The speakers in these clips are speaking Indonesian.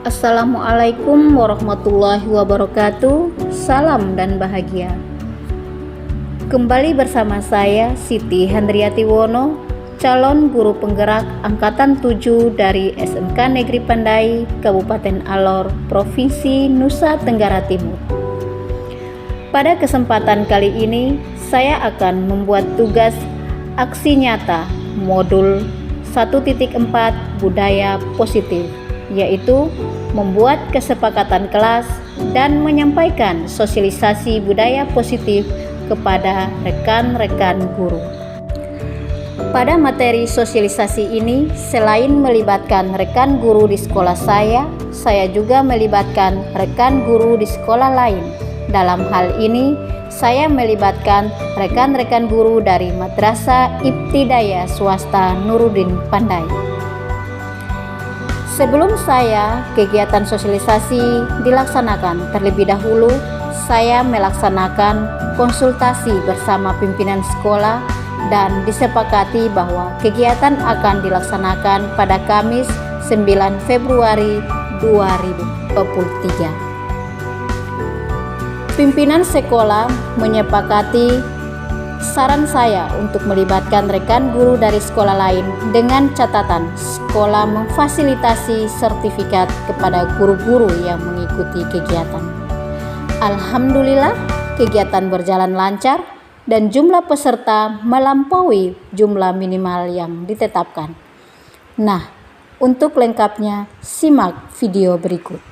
Assalamualaikum warahmatullahi wabarakatuh. Salam dan bahagia. Kembali bersama saya Siti Handriati Wono, calon guru penggerak angkatan 7 dari SMK Negeri Pandai, Kabupaten Alor, Provinsi Nusa Tenggara Timur. Pada kesempatan kali ini, saya akan membuat tugas aksi nyata modul 1.4 Budaya Positif, yaitu membuat kesepakatan kelas dan menyampaikan sosialisasi budaya positif kepada rekan-rekan guru. Pada materi sosialisasi ini, selain melibatkan rekan guru di sekolah saya juga melibatkan rekan guru di sekolah lain. Dalam hal ini, saya melibatkan rekan-rekan guru dari Madrasah Ibtidaiyah Swasta Nuruddin Pandai. Sebelum kegiatan sosialisasi dilaksanakan, terlebih dahulu saya melaksanakan konsultasi bersama pimpinan sekolah dan disepakati bahwa kegiatan akan dilaksanakan pada Kamis 9 Februari 2023. Pimpinan sekolah menyepakati saran saya untuk melibatkan rekan guru dari sekolah lain dengan catatan sekolah memfasilitasi sertifikat kepada guru-guru yang mengikuti kegiatan. Alhamdulillah, kegiatan berjalan lancar dan jumlah peserta melampaui jumlah minimal yang ditetapkan. Nah, untuk lengkapnya simak video berikut.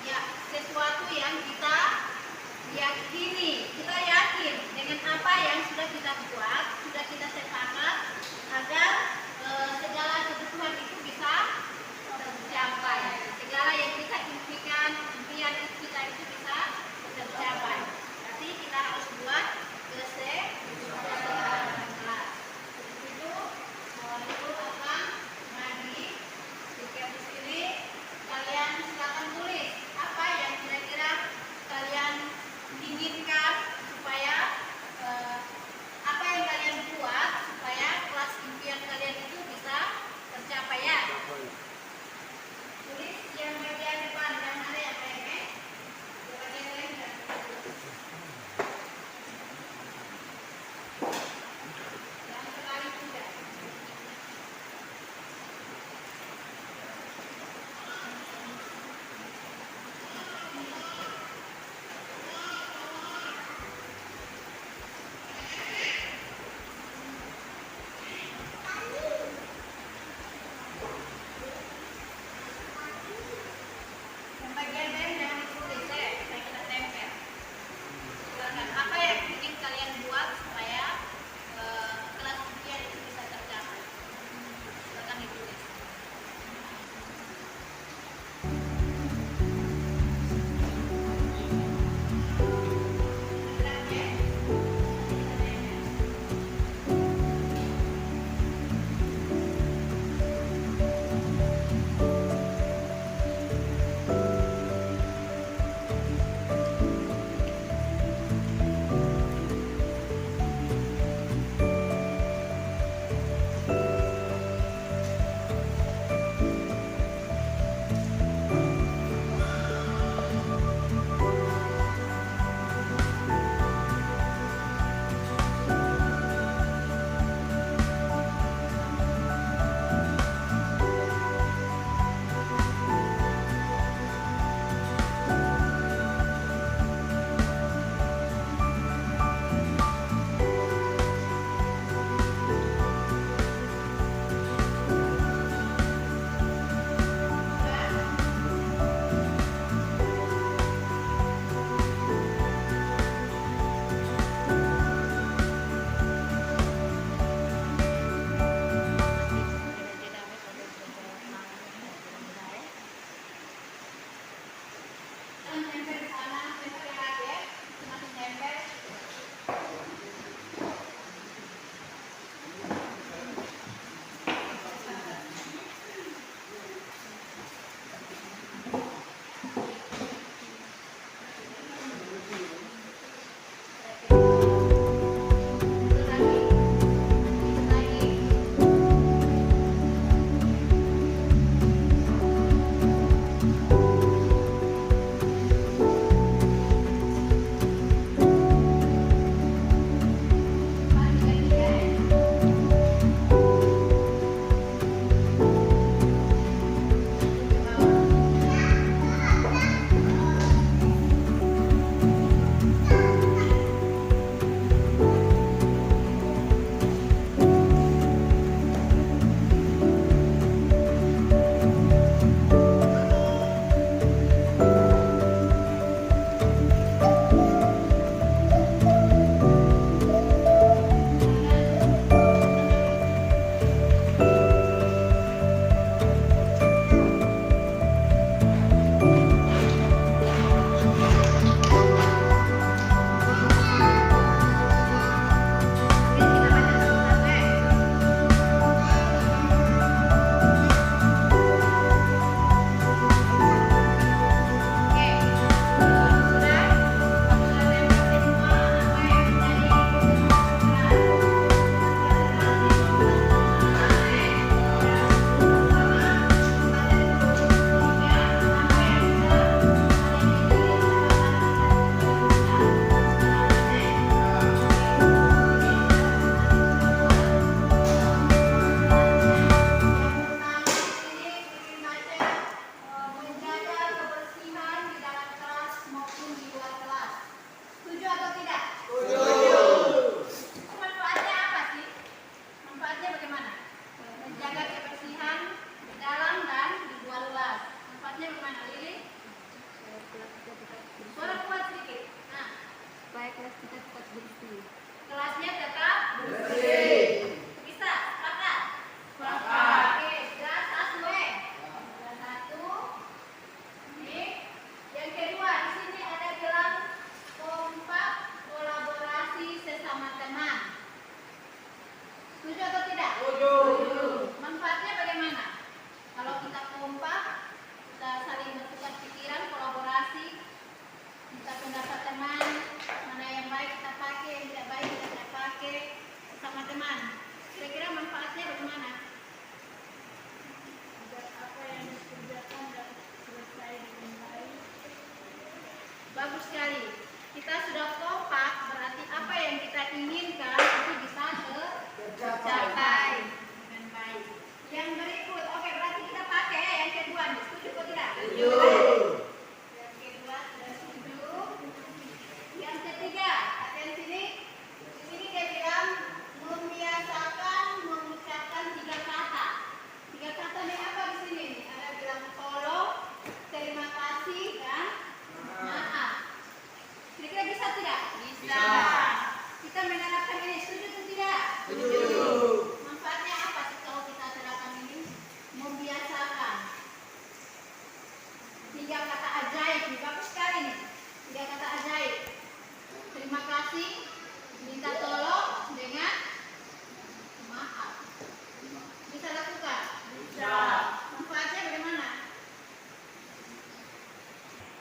Ya, sesuatu yang kita yakini, kita yakin dengan apa yang sudah kita buat, sudah kita sepakat agar segala kebutuhan itu bisa tercapai. Segala yang kita impikan, impian kita itu bisa tercapai. Berarti kita harus buat kesepakatan kelas. Itu akan mandi. Jika di sini kalian silakan tulis apa yang kira-kira kalian inginkan supaya apa yang kalian buat supaya kelas impian kalian itu bisa tercapai ya. Tulis yang bagian depan, jangan ada yang remeh. Yang bagian lain dan yang sekali juga. Yang bagian lain jangan ditulis saya kita tempel. Silakan apa yang ingin kalian buat supaya kelas impian itu bisa tercapai. Silakan ditulis. Manfaatnya apa sih? Manfaatnya bagaimana? menjaga kebersihan di dalam dan di luar kelas. Manfaatnya bagaimana, Lili? Suara kuat sedikit. Nah, Supaya kelas kita tetap bersih. kelasnya tetap bersih. Bisa? Sepakat? Sepakat. Oke, sudah satu Sudah satu. Ini. Yang kedua, di sini ada bilang kompak kolaborasi sesama teman. Setuju atau tidak? Setuju. Manfaatnya bagaimana? Kalau kita kompak, kita saling bertukar pikiran, kolaborasi, minta pendapat teman, mana yang baik kita pakai, yang tidak baik kita tidak pakai sama teman. Kira-kira manfaatnya bagaimana? Agar apa yang dikerjakan dan selesai dengan baik. Bagus sekali. Kita sudah kompak, berarti apa yang kita inginkan itu bisa tercapai dengan baik. Yang berikut, oke, berarti kita pakai yang kedua nih. Setuju atau tidak? Setuju. Yang kedua sudah setuju. Yang ketiga, atensi sini. Di sini dia bilang membiasakan mengucapkan 3 kata. 3 kata ini apa di sini? Ada bilang tolong, terima kasih, dan maaf. Kira-kira bisa tidak? Bisa. Kita menerapkan ini, setuju atau tidak? Setuju. Manfaatnya apa sih kalau kita terapkan ini? Membiasakan. 3 kata ajaib nih, bagus sekali nih. 3 kata ajaib. Terima kasih, minta tolong, dengan maaf. Bisa lakukan? Bisa. Manfaatnya bagaimana?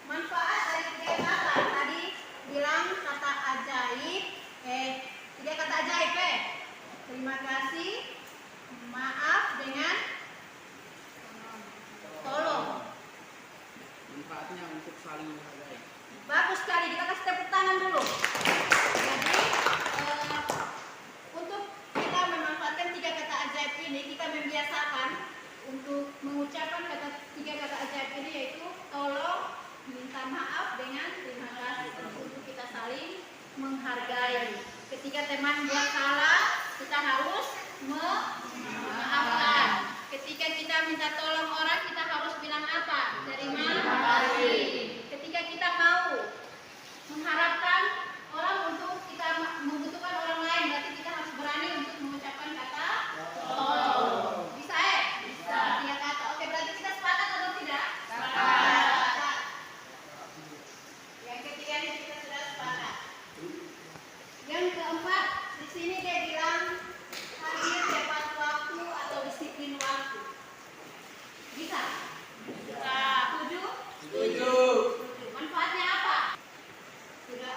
Manfaat dari 3 kata tadi bilang kata ajaib, 3 kata ajaib terima kasih, maaf, dengan tolong. Manfaatnya untuk saling menghargai. Bagus sekali, kita kasih tepuk tangan dulu. Jadi untuk kita memanfaatkan 3 kata ajaib ini, kita membiasakan untuk mengucapkan 3 kata ajaib ini, yaitu tolong, minta maaf, dengan terima kasih. Untuk kita saling menghargai. Ketika teman buat salah, kita harus memaafkan. Ketika kita minta tolong orang, kita harus bilang apa? Terima kasih. Ketika kita mau mengharapkan orang untuk kita membutuhkan orang lain, berarti kita harus berani untuk mengucapkan kata tolong. Bisa Bisa. 3 kata. Oke, berarti kita sepakat atau tidak? Sepakat. Yang ketiga ini kita sudah sepakat. Yang keempat, di sini dia bilang hadir tepat waktu atau disiplin waktu. Bisa? Bisa. Setuju? Setuju. Manfaatnya apa? Sudah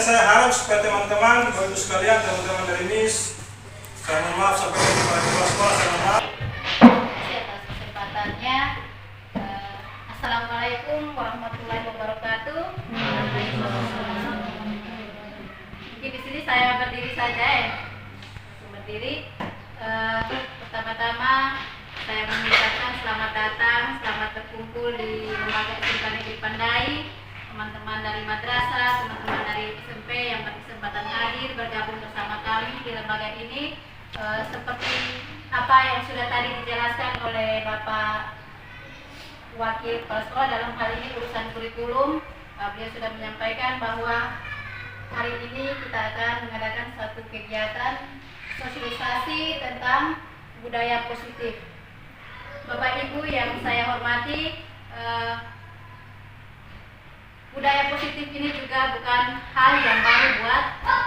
saya harap supaya teman-teman, Bapak Ibu sekalian, teman-teman dari MIS, saya mohon maaf sampai kepada kepala sekolah, saya mohon maaf. Atas kesempatannya. Assalamualaikum warahmatullahi wabarakatuh. Mungkin di sini saya berdiri saja ya. Berdiri. Pertama-tama saya mengucapkan selamat datang, selamat berkumpul di Lembaga SMK Negeri Pandai. Teman-teman dari madrasah, teman-teman dari SMP yang berkesempatan hadir bergabung bersama kami di lembaga ini. Seperti apa yang sudah tadi dijelaskan oleh Bapak Wakil Kepala Sekolah dalam hal ini urusan kurikulum, beliau sudah menyampaikan bahwa hari ini kita akan mengadakan satu kegiatan sosialisasi tentang budaya positif. Bapak Ibu yang saya hormati, budaya positif ini juga bukan hal yang baru buat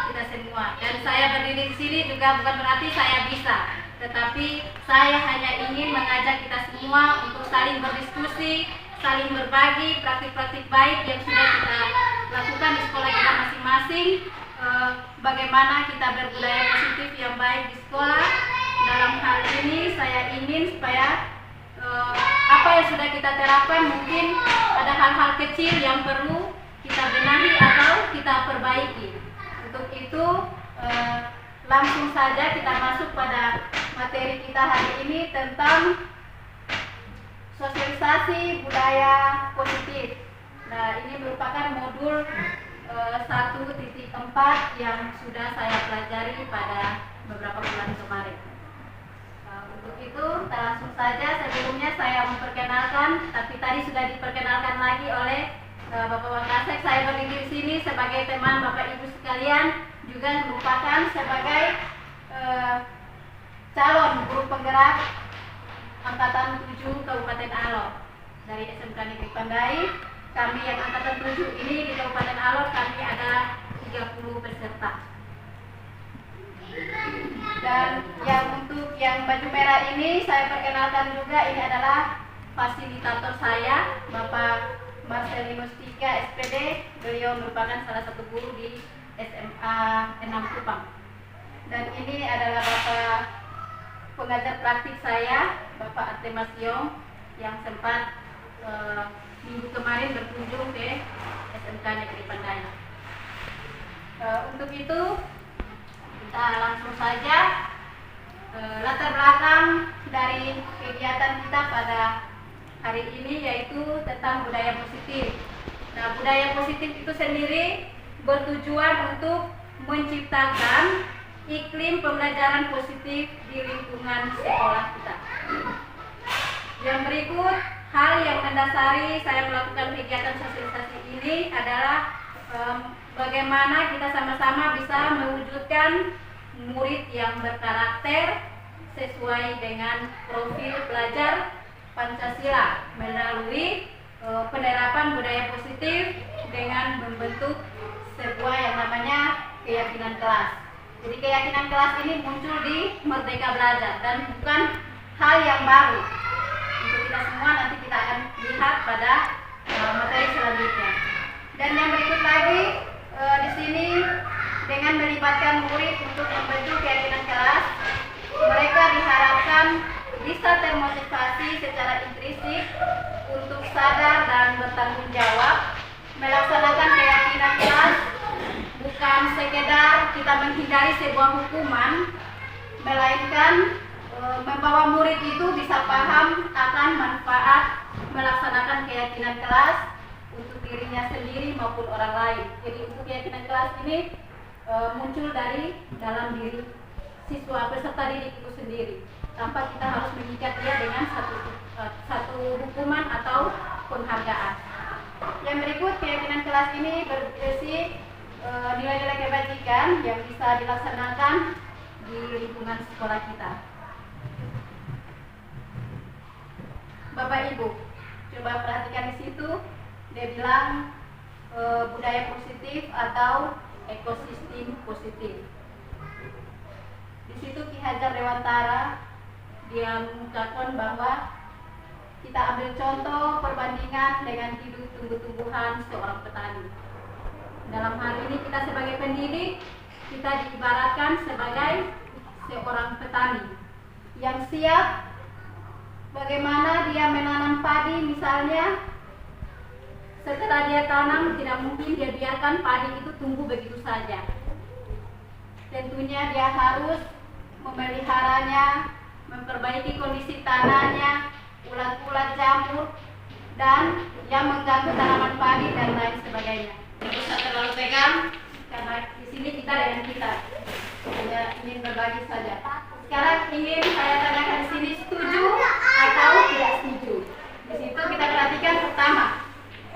kita semua. Dan saya berdiri di sini juga bukan berarti saya bisa, tetapi saya hanya ingin mengajak kita semua untuk saling berdiskusi, saling berbagi praktik-praktik baik yang sudah kita lakukan di sekolah kita masing-masing. Bagaimana kita berbudaya positif yang baik di sekolah. Dalam hal ini saya ingin supaya apa yang sudah kita terapkan, mungkin ada hal-hal kecil yang perlu kita benahi atau kita perbaiki. Untuk itu langsung saja kita masuk pada materi kita hari ini tentang sosialisasi budaya positif. Nah, ini merupakan modul 1.4 yang sudah saya pelajari pada beberapa bulan kemarin. Untuk itu, langsung saja sebelumnya saya memperkenalkan, tapi tadi sudah diperkenalkan lagi oleh Bapak Wakasek. Saya berdiri di sini sebagai teman Bapak Ibu sekalian, juga merupakan sebagai calon guru penggerak angkatan 7 Kabupaten Alor dari SMK Negeri Pandai. Kami yang angkatan 7 ini di Kabupaten Alor, kami ada 30 peserta. Dan yang untuk yang baju merah ini saya perkenalkan juga, ini adalah fasilitator saya, Bapak Marcelinus Tika SPD. Beliau merupakan salah satu guru di SMA 6 Kupang. Dan ini adalah Bapak pengajar praktik saya, Bapak Artemas Yong, yang sempat minggu kemarin berkunjung ke SMK Negeri Pandai. Untuk itu kita langsung saja latar belakang dari kegiatan kita pada hari ini, yaitu tentang budaya positif. Nah, budaya positif itu sendiri bertujuan untuk menciptakan iklim pembelajaran positif di lingkungan sekolah kita. Yang berikut, hal yang mendasari saya melakukan kegiatan sosialisasi ini adalah bagaimana kita sama-sama bisa mewujudkan murid yang berkarakter sesuai dengan profil pelajar Pancasila melalui penerapan budaya positif dengan membentuk sebuah yang namanya keyakinan kelas. Jadi keyakinan kelas ini muncul di Merdeka Belajar dan bukan hal yang baru. Untuk kita semua nanti kita akan lihat pada materi selanjutnya. Dan yang berikut lagi di sini dengan melibatkan murid untuk membentuk keyakinan kelas, mereka diharapkan bisa termotivasi secara intrinsik untuk sadar dan bertanggung jawab melaksanakan keyakinan kelas, bukan sekedar kita menghindari sebuah hukuman, melainkan membawa murid itu bisa paham akan manfaat melaksanakan keyakinan kelas untuk dirinya sendiri maupun orang lain. Jadi untuk keyakinan kelas ini muncul dari dalam diri siswa peserta didik itu sendiri, tanpa kita harus mengikat dia dengan satu hukuman atau penghargaan. Yang berikut, keyakinan kelas ini berisi nilai-nilai kebajikan yang bisa dilaksanakan di lingkungan sekolah kita. Bapak Ibu, coba perhatikan di situ, dia bilang budaya positif atau ekosistem positif. Di situ Ki Hajar Dewantara dia mengungkapkan bahwa kita ambil contoh perbandingan dengan hidup tumbuh-tumbuhan seorang petani. Dalam hal ini kita sebagai pendidik, kita diibaratkan sebagai seorang petani yang siap bagaimana dia menanam padi misalnya. Setelah dia tanam, tidak mungkin dia biarkan padi itu tumbuh begitu saja. Tentunya dia harus memeliharanya, memperbaiki kondisi tanahnya, ulat-ulat jamur, dan yang mengganggu tanaman padi dan lain sebagainya. Tidak usah terlalu pegang, karena di sini kita dengan kita. Saya ingin berbagi saja. Sekarang ingin saya tanyakan di sini, setuju atau tidak setuju? Di situ kita perhatikan pertama,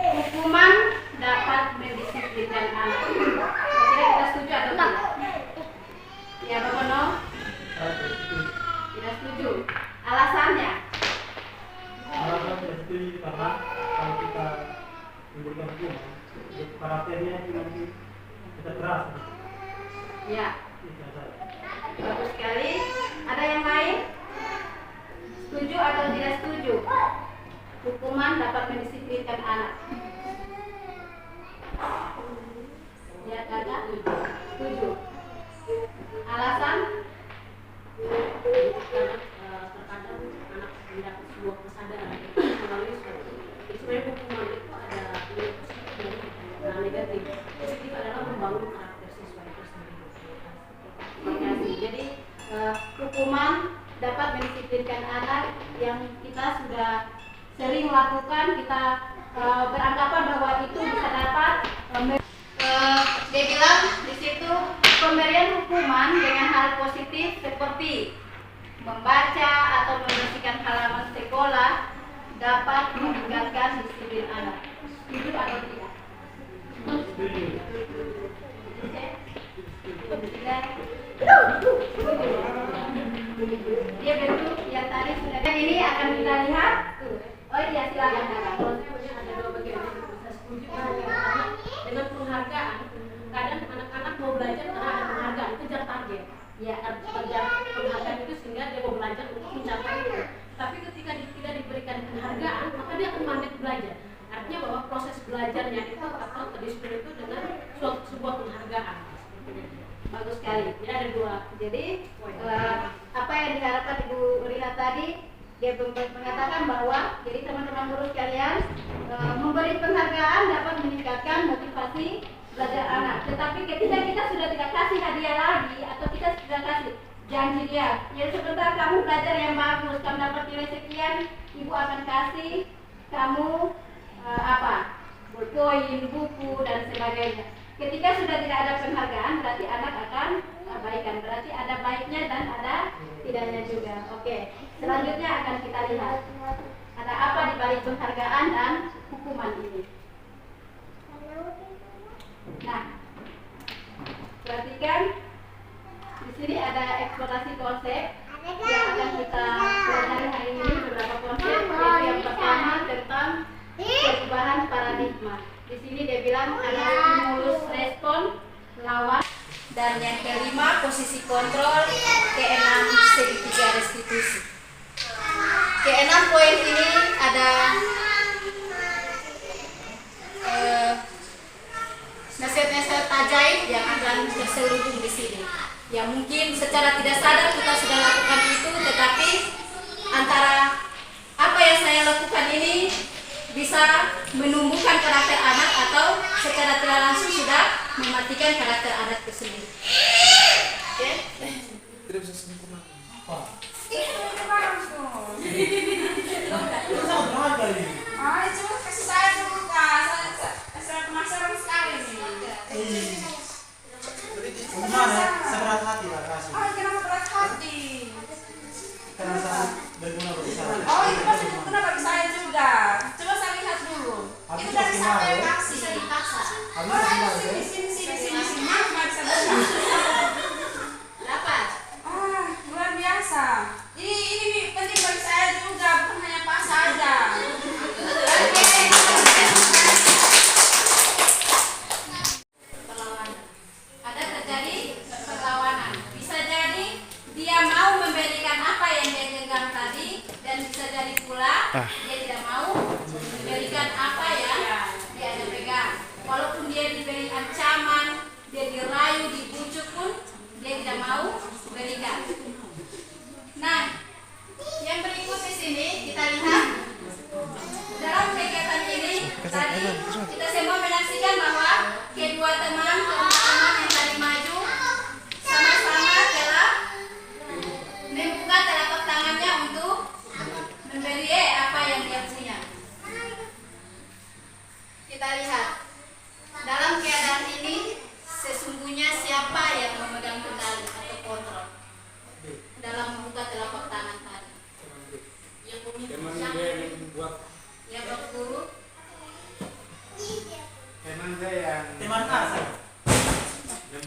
hukuman dapat mendisiplinkan anak. Kira-kira kita setuju atau tidak? Ya, Pak Bono? Tidak setuju. Alasannya? Alasan tidak setuju karena kalau kita memberikan hukuman, karakternya itu nanti kita keras. Ya. Bagus sekali. Ada yang lain? Setuju atau tidak setuju? Hukuman dapat mendisiplinkan anak. Ya, kakak? Setuju. Alasan? Terkadang anak mendapat sebuah kesadaran melalui suatu. Jadi sebenarnya hukuman itu ada nilai positif dan negatif. Positif adalah membangun karakter siswa itu sendiri. Jadi hukuman dapat mendisiplinkan anak yang kita sudah sering lakukan. Kita beranggapan bahwa itu bisa dapat. Dia bilang di situ pemberian hukuman dengan hal positif seperti membaca atau membersihkan halaman sekolah dapat meningkatkan disiplin anak. Setuju atau tidak? Dia bentuk yang tadi sudah. Ini akan kita lihat. Oh iya, silakan kakak. Ada dua bagian. Saya setuju dengan penghargaan. Kadang anak-anak mau belajar karena ada penghargaan, kejar target. Ya, kejar penghargaan itu sehingga dia mau belajar untuk mencapai itu. Tapi ketika tidak diberikan penghargaan, maka dia akan mandek belajar. Artinya bahwa proses belajarnya itu atau kedisiplinan itu dengan sebuah penghargaan. Bagus sekali. Jadi ada dua. Jadi apa yang diharapkan Ibu lihat tadi, dia mengatakan bahwa jadi teman-teman guru sekalian, memberi penghargaan dapat meningkatkan motivasi belajar anak. Tetapi ketika kita sudah tidak kasih hadiah lagi atau kita sudah kasih janji dia, ya sebentar kamu belajar yang bagus, kamu dapat nilai sekian, Ibu akan kasih kamu koin, buku dan sebagainya. Ketika sudah tidak ada penghargaan, berarti anak akan abaikan. Berarti ada baiknya dan ada tidaknya juga. Oke, selanjutnya akan kita lihat ada apa di balik penghargaan dan hukuman ini. Nah, perhatikan di sini ada eksplorasi konsep yang akan kita pelajari hari ini. Beberapa konsep, yaitu yang pertama tentang perubahan paradigma. Di sini dia bilang ada stimulus respon, lawan, dan yang kelima posisi kontrol, keenam segitiga restitusi. Keenam poin ini ada nasihat-nasihat ajaib yang akan terselubung di sini. Ya mungkin secara tidak sadar kita sudah lakukan itu, tetapi antara apa yang saya lakukan ini bisa menumbuhkan karakter anak atau secara tidak langsung sudah mematikan karakter anak itu sendiri. Oke? Tidak bisa sempurna. Apa? Cuma kasih saya dulu kak, saya penasaran sekali nih. Gimana? Seberat hati lah kasih. Kenapa berat hati? Karena sangat berguna bagi saya. Oh itu pasti berguna bagi saya juga. Coba saya lihat dulu. Habis Itu dari siapa yang ya? kasih? Bisa dipaksa. Habis Oh, gimana ya? sini. Maaf, bisa buka.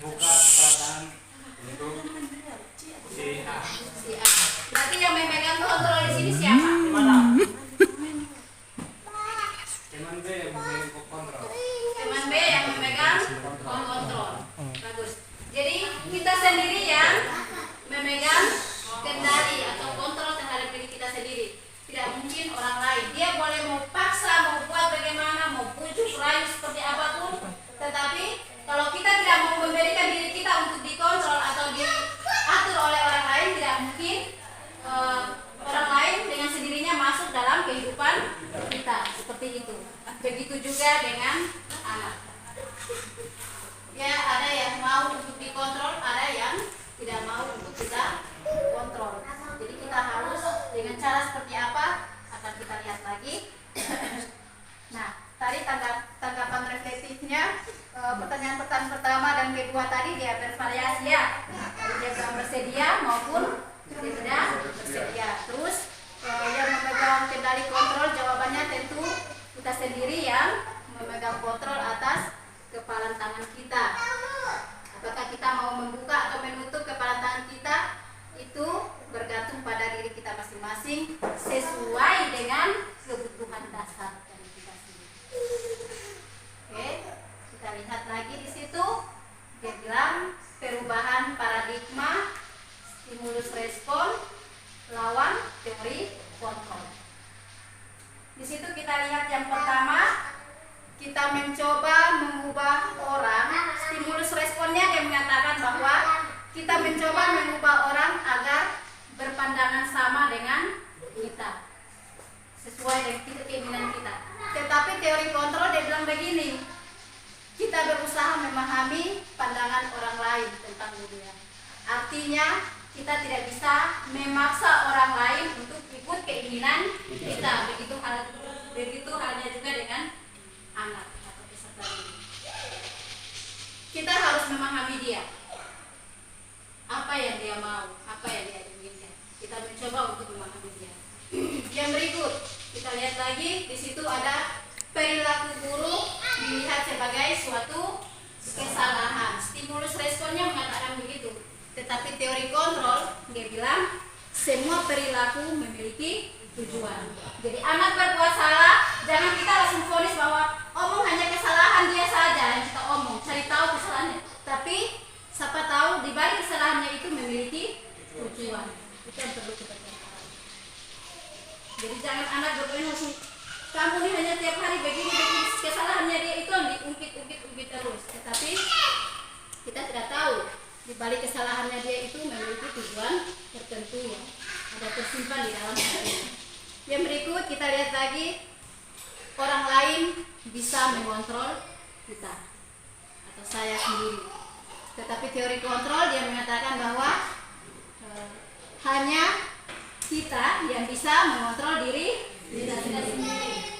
membuka kesalahan untuk si A. Berarti yang memegang kontrol di sini siapa? Gimana? Teman B yang memegang kontrol. Teman B yang memegang kontrol. Bagus. Jadi kita sendiri yang memegang kendali atau kontrol terhadap diri kita sendiri. Tidak mungkin orang lain. Dia boleh mau paksa, mau buat bagaimana, mau bujuk, rayu seperti apapun. Tetapi kalau kita tidak mau memberikan diri kita untuk dikontrol atau diatur oleh orang lain, tidak mungkin orang lain dengan sendirinya masuk dalam kehidupan kita. Seperti itu. Begitu juga dengan anak. Ya, ada yang mau untuk dikontrol, ada yang tidak mau untuk kita kontrol. Jadi kita harus dengan cara seperti apa akan kita lihat lagi. Nah, tadi tanggapan reflektifnya, pertanyaan pertama dan kedua tadi dia bervariasi ya. Tadi dia bilang bersedia maupun dia tidak bersedia. Terus yang memegang kendali kontrol, jawabannya tentu kita sendiri yang memegang kontrol atas kepalan tangan kita. Apakah kita mau membuka atau menutup kepalan tangan kita, itu bergantung pada diri kita masing-masing sesuai dengan kebutuhan dasar dari kita sendiri. Oke, kita lihat lagi di situ. Dia bilang perubahan paradigma stimulus respon lawan teori kontrol. Di situ kita lihat yang pertama, kita mencoba mengubah orang. Stimulus responnya dia mengatakan bahwa kita mencoba mengubah orang agar berpandangan sama dengan kita, sesuai dengan keinginan kita. Tetapi teori kontrol dia bilang begini, kita berusaha memahami pandangan orang lain tentang dunia. Artinya kita tidak bisa memaksa orang lain untuk ikut keinginan kita. Begitu halnya juga dengan anak atau peserta didik. Kita harus memahami dia, apa yang dia mau, apa yang dia inginkan. Kita mencoba untuk memahami dia. Yang berikut kita lihat lagi, di situ ada perilaku guru dilihat sebagai suatu kesalahan. Stimulus responnya mengatakan begitu. Tetapi teori kontrol dia bilang semua perilaku memiliki tujuan. Jadi anak berbuat salah, jangan kita langsung vonis bahwa omong hanya kesalahan dia saja yang kita omong, cari tahu kesalahannya. Tapi siapa tahu di balik kesalahannya itu memiliki tujuan. Itu yang perlu kita tahu. Jadi jangan anak berbuat langsung, kamu ini hanya tiap hari begini, kesalahannya dia itu yang diungkit terus. Tetapi kita tidak tahu di balik kesalahannya dia itu memiliki tujuan tertentu yang ada tersimpan di dalam hatinya. Yang berikut kita lihat lagi, orang lain bisa mengontrol kita atau saya sendiri. Tetapi teori kontrol dia mengatakan bahwa hanya kita yang bisa mengontrol diri kita sendiri.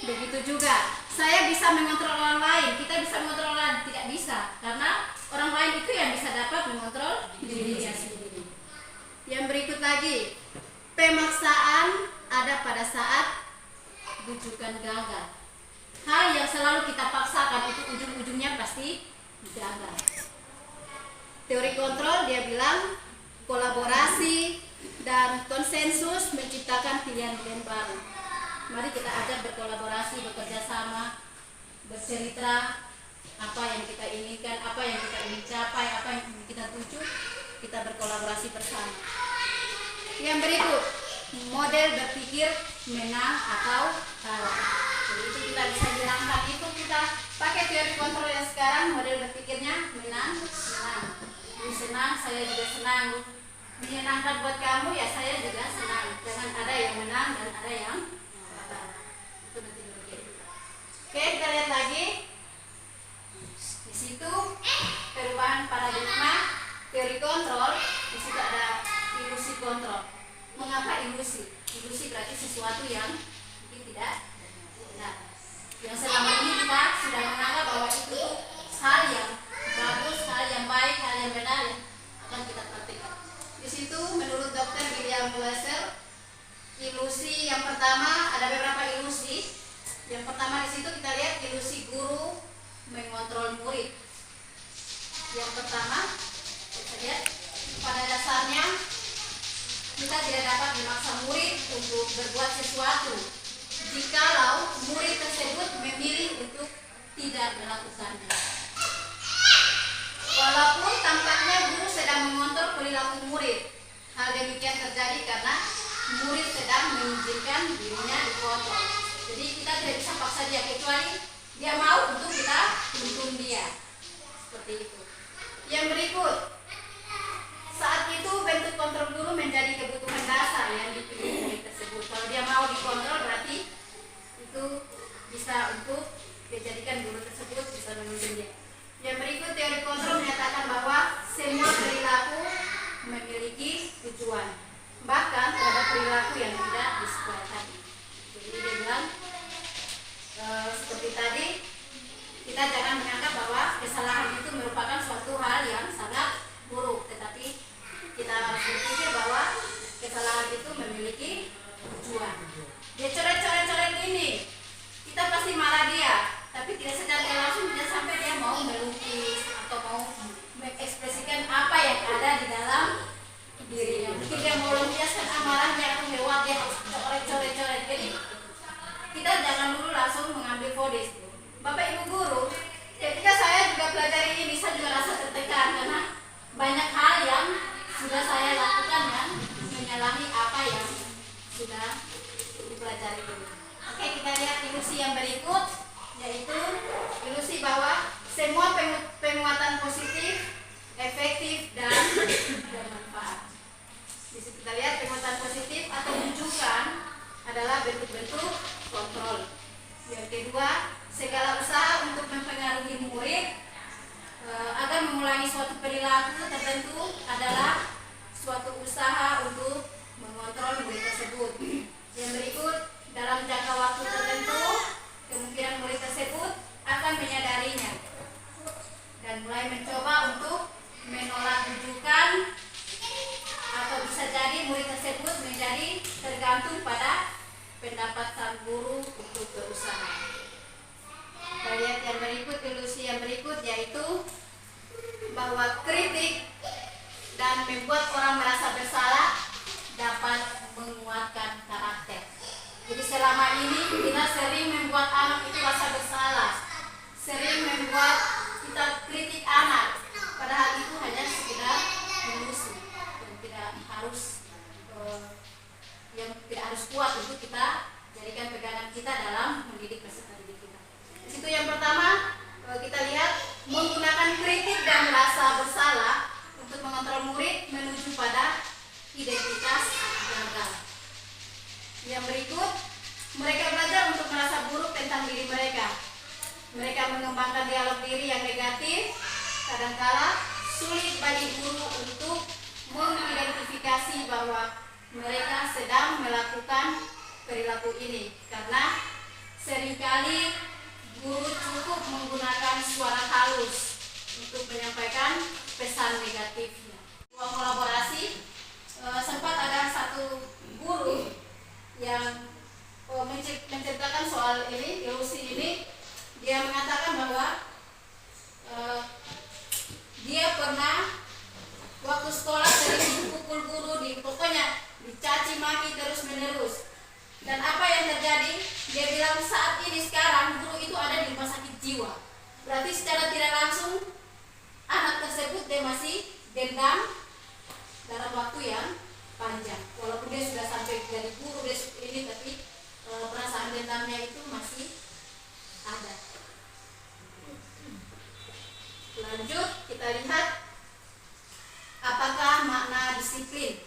Begitu juga saya bisa mengontrol orang lain, kita bisa mengontrol orang lain, tidak bisa, karena orang lain itu yang bisa dapat mengontrol dirinya sendiri. Yang berikut lagi, pemaksaan ada pada saat bujukan gagal. Hal yang selalu kita paksakan itu ujung-ujungnya pasti gagal. Teori kontrol dia bilang kolaborasi dan konsensus menciptakan pilihan-pilihan baru. Mari kita ajak berkolaborasi, bekerja sama, bercerita apa yang kita inginkan, apa yang kita ingin capai, apa yang kita tuju, kita berkolaborasi bersama. Yang berikut, model berpikir menang atau kalah. Jadi itu kita bisa bilangkan, itu kita pakai teori kontrol yang sekarang, model berpikirnya menang. Ini senang, saya juga senang. Menyenangkan buat kamu, ya saya juga senang. Jangan ada yang menang dan ada yang kalah. Itu nanti dulu. Oke, kita lihat lagi. Di situ perubahan paradigma teori kontrol. Di situ ada ilusi kontrol. Mengapa ilusi? Ilusi berarti sesuatu yang mungkin tidak benar. Yang selama ini kita sudah menganggap bahwa itu hal yang bagus, hal yang baik, hal yang benar yang akan kita praktikkan. Di situ menurut Dr. William Glasser, ilusi yang pertama, ada beberapa ilusi. Yang pertama di situ kita lihat ilusi guru mengontrol murid. Yang pertama, kita lihat pada dasarnya kita tidak dapat memaksa murid untuk berbuat sesuatu jikalau murid tersebut memilih untuk tidak melakukannya. Walaupun tampaknya guru sedang mengontrol perilaku murid, hal demikian terjadi karena murid sedang mengizinkan dirinya dikontrol. Jadi kita tidak bisa paksa dia kecuali dia mau untuk kita tuntun dia. Seperti itu. Yang berikut, saat itu bentuk kontrol guru menjadi kebutuhan dasar yang dipilih murid tersebut. Kalau dia mau dikontrol berarti itu bisa untuk dijadikan guru tersebut bisa menuntun dia. Yang berikut, teori kontrol menyatakan bahwa semua perilaku memiliki tujuan, bahkan terhadap perilaku yang tidak disukai tadi. Jadi dia bilang seperti tadi, kita jangan menganggap bahwa kesalahan itu merupakan suatu hal yang sangat buruk, tetapi kita harus berpikir bahwa kesalahan itu memiliki tujuan. Dia coret-coret ini, kita pasti marah dia, tapi tidak secara langsung tidak sampai dia mau melukis atau mau mengekspresikan apa yang ada di dalam dirinya. Mungkin dia mau melampiaskan amarahnya atau lewat dia harus coret-coret. Jadi kita jangan dulu langsung mengambil vonis. Bapak Ibu guru, ketika saya juga pelajari ini, saya juga rasa tertekan karena banyak hal yang sudah saya lakukan yang menyalahi apa yang sudah dipelajari ini. Oke, kita lihat ilusi yang berikut, yaitu ilusi bahwa semua penguatan positif, efektif, dan bermanfaat. Di sini kita lihat penguatan positif atau rujukan adalah bentuk-bentuk kontrol. Yang kedua, segala usaha untuk mempengaruhi murid agar mengulangi suatu perilaku tertentu adalah suatu usaha untuk mengontrol murid tersebut. Yang berikut, dalam jangka waktu tertentu, kemungkinan murid tersebut akan menyadarinya dan mulai mencoba untuk menolak rujukan, atau bisa jadi murid tersebut menjadi tergantung pada pendapat sang guru untuk berusaha. Kita lihat yang berikut, ilusi yang berikut, yaitu bahwa kritik dan membuat orang merasa bersalah dapat menguatkan karakter. Jadi selama ini kita sering membuat anak itu rasa bersalah, sering membuat kita kritik anak, padahal itu hanya sekedar ilusi dan tidak harus kuat untuk kita jadikan pegangan kita dalam mendidik peserta didik kita. Di situ yang pertama, kita lihat menggunakan kritik dan rasa bersalah untuk mengontrol murid menuju pada identitas gagal. Yang berikut, mereka belajar untuk merasa buruk tentang diri mereka. Mereka mengembangkan dialog diri yang negatif. Kadangkala sulit bagi guru untuk mengidentifikasi bahwa mereka sedang melakukan perilaku ini, karena seringkali guru cukup menggunakan suara halus untuk menyampaikan pesan negatifnya. Ruang kolaborasi, sempat ada satu guru yang menceritakan soal ini, ilusi ini. Dia mengatakan bahwa dia pernah waktu sekolah sering dipukul guru, pokoknya dicaci maki terus menerus. Dan apa yang terjadi? Dia bilang saat ini sekarang guru itu ada di rumah sakit jiwa. Berarti secara tidak langsung anak tersebut dia masih dendam dalam waktu yang panjang. Walaupun dia sudah sampai jadi guru dia ini, tapi perasaan dendamnya itu masih ada. Lanjut, kita lihat apakah makna disiplin.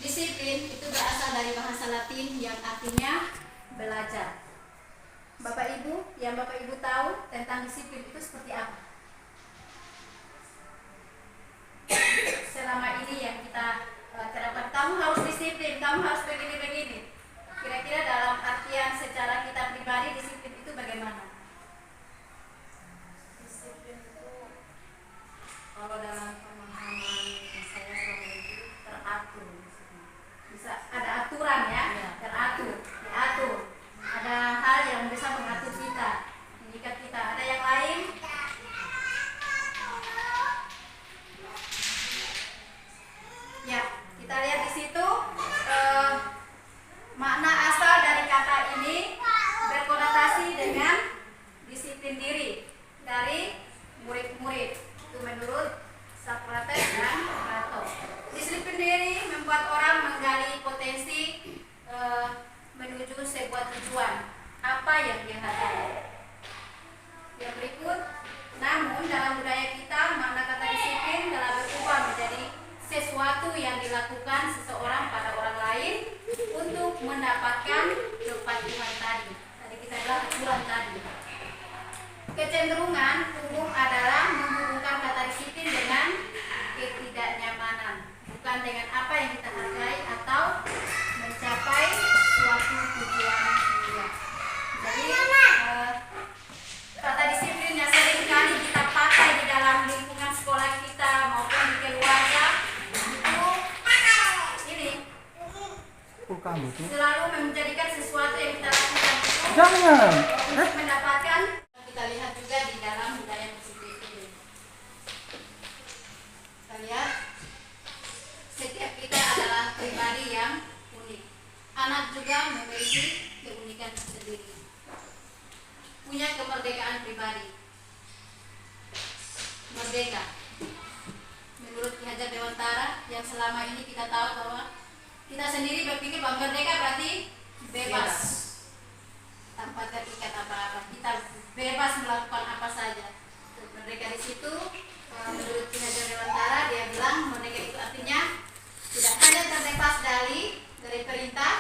Disiplin itu berasal dari bahasa Latin yang artinya belajar. Bapak Ibu, yang Bapak Ibu tahu tentang disiplin itu seperti apa? Selama ini yang kita terapkan, kamu harus disiplin, kamu harus begini-begini. Kira-kira dalam artian secara kita pribadi, disiplin itu bagaimana? Disiplin itu kalau dalam pemahaman saya selama ini teratur. Bisa ada aturan ya, teratur, diatur. Ada hal yang bisa mengatur kita, mengikat kita. Ada yang lain murid-murid. Itu menurut Socrates dan Plato. Disiplin diri membuat orang menggali potensi menuju sebuah tujuan apa yang dia hargai. Yang berikut, namun dalam budaya kita makna kata disiplin telah berubah menjadi sesuatu yang dilakukan seseorang pada orang lain untuk mendapatkan kepatuhan tadi. Tadi kita bilang tujuan tadi. Kecenderungan umum adalah menghubungkan kata disiplin dengan ketidaknyamanan, bukan dengan apa yang kita hargai atau mencapai suatu tujuan mulia. Jadi kata disiplin yang sering kali kita pakai di dalam lingkungan sekolah kita maupun di keluarga itu selalu menjadikan sesuatu yang kita lakukan itu untuk mendapatkan. Kita lihat juga di dalam budaya disiplin ini. Kita lihat setiap kita adalah pribadi yang unik. Anak juga memiliki keunikan sendiri, punya kemerdekaan pribadi. Merdeka menurut Ki Hajar Dewantara, yang selama ini kita tahu bahwa kita sendiri berpikir bahwa merdeka berarti bebas tanpa terikat apa-apa, kita bebas melakukan apa saja. Merdeka di situ menurut Ki Hajar Dewantara, dia bilang merdeka itu artinya tidak hanya terbebas dari perintah,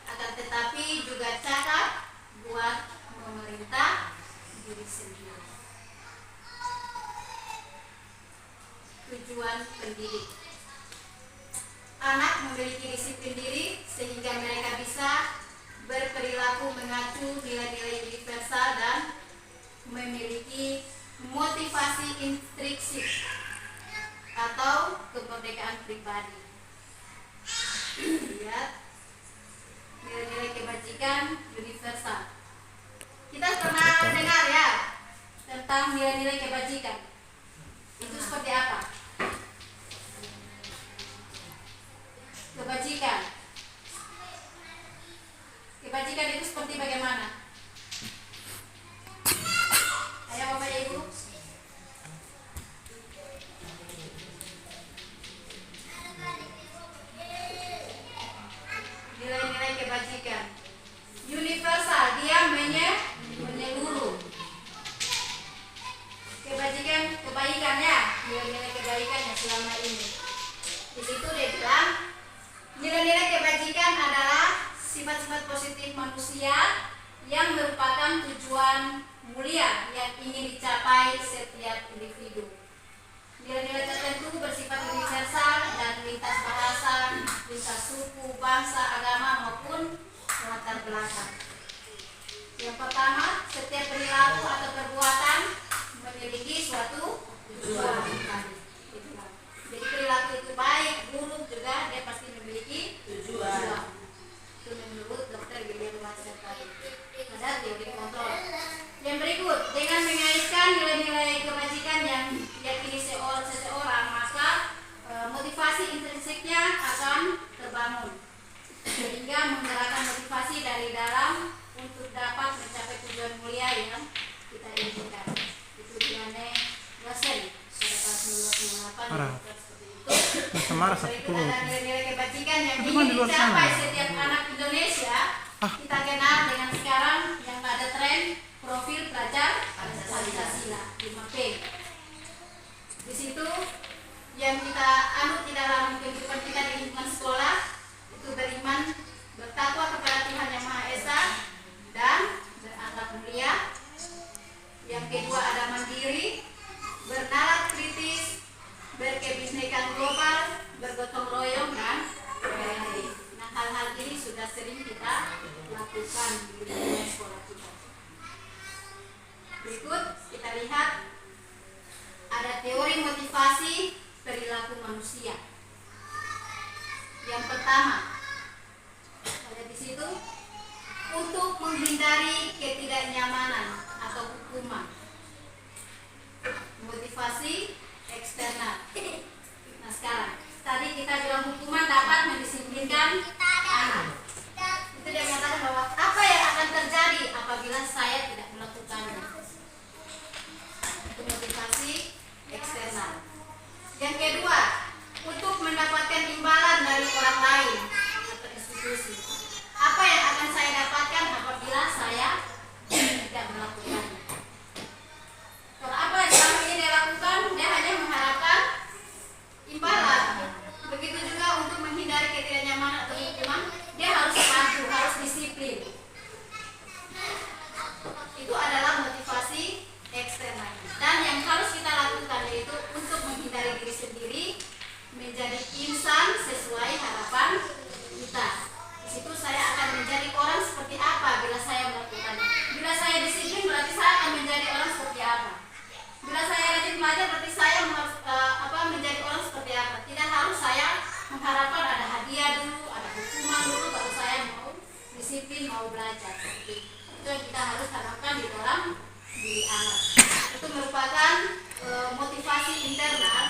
akan tetapi juga cakap buat memerintah diri sendiri. Tujuan pendidik, anak memiliki disiplin diri sehingga mereka bisa berperilaku mengacu nilai-nilai universal dan memiliki motivasi intrinsik atau kemerdekaan pribadi. Lihat nilai-nilai kebajikan universal. Kita pernah dengar ya tentang nilai-nilai kebajikan. Itu seperti apa? Kebajikan. Kebajikan itu seperti bagaimana? Ayo Bapak Ibu. Nilai-nilai kebajikan universal, dia menyeluruh. Kebajikan, kebaikan ya, nilai-nilai kebaikan yang selama ini. Di situ dia bilang nilai-nilai kebajikan adalah sifat-sifat positif manusia yang merupakan tujuan mulia yang ingin dicapai setiap individu. Nilai-nilai tertentu bersifat universal dan lintas bahasa, lintas suku, bangsa, agama maupun latar belakang. Yang pertama, setiap perilaku atau perbuatan memiliki suatu tujuan. Jadi perilaku itu baik, buruk juga dia pasti memiliki tujuan. Itu menurut Dr. William Watson tadi. Ada teori kontrol. Yang berikut, dengan mengaitkan nilai-nilai kebajikan yang diyakini seseorang, maka motivasi intrinsiknya akan terbangun sehingga menggerakkan motivasi dari dalam untuk dapat mencapai tujuan mulia yang kita inginkan. Itu Diane Watson pada tahun 1998 seperti itu. Berikut ada nilai-nilai kebajikan yang ingin dicapai setiap anak Indonesia. Kita kenal dengan sekarang yang ada tren profil pelajar Pancasila 5P. Di situ yang kita anut di dalam kehidupan kita di lingkungan sekolah itu beriman, bertakwa kepada Tuhan Yang Maha Esa dan berakhlak mulia. Yang kedua ada mandiri, bernalar kritis, berkebinekaan global, bergotong royong dan berani. Nah, hal-hal ini sudah sering kita lakukan di lingkungan sekolah kita. Berikut kita lihat ada teori motivasi perilaku manusia. Yang pertama, ada di situ untuk menghindari ketidaknyamanan atau hukuman. Motivasi eksternal. Nah sekarang, tadi kita bilang hukuman dapat mendisiplinkan anak. Itu dia mengatakan bahwa apa yang akan terjadi apabila saya tidak melakukannya. Itu motivasi Yang kedua, untuk mendapatkan imbalan dari orang lain atau institusi. Apa yang akan saya dapatkan apabila saya tidak melakukannya? Kalau apa yang selama ini dia lakukan, dia hanya mengharapkan imbalan. Begitu juga untuk menghindari ketidaknyamanan atau hukuman, dia harus patuh, harus disiplin. Itu adalah motivasi eksternal. Dan yang harus kita lakukan yaitu untuk menghindari diri sendiri, menjadi insan sesuai harapan kita. Di situ saya akan menjadi orang seperti apa bila saya melakukannya. Bila saya disiplin berarti saya akan menjadi orang seperti apa. Bila saya rajin belajar berarti saya menjadi orang seperti apa. Tidak harus saya mengharapkan ada hadiah dulu, ada hukuman dulu baru saya mau disiplin, mau belajar. Itu yang kita harus harapkan di dalam diri anak. Itu merupakan motivasi internal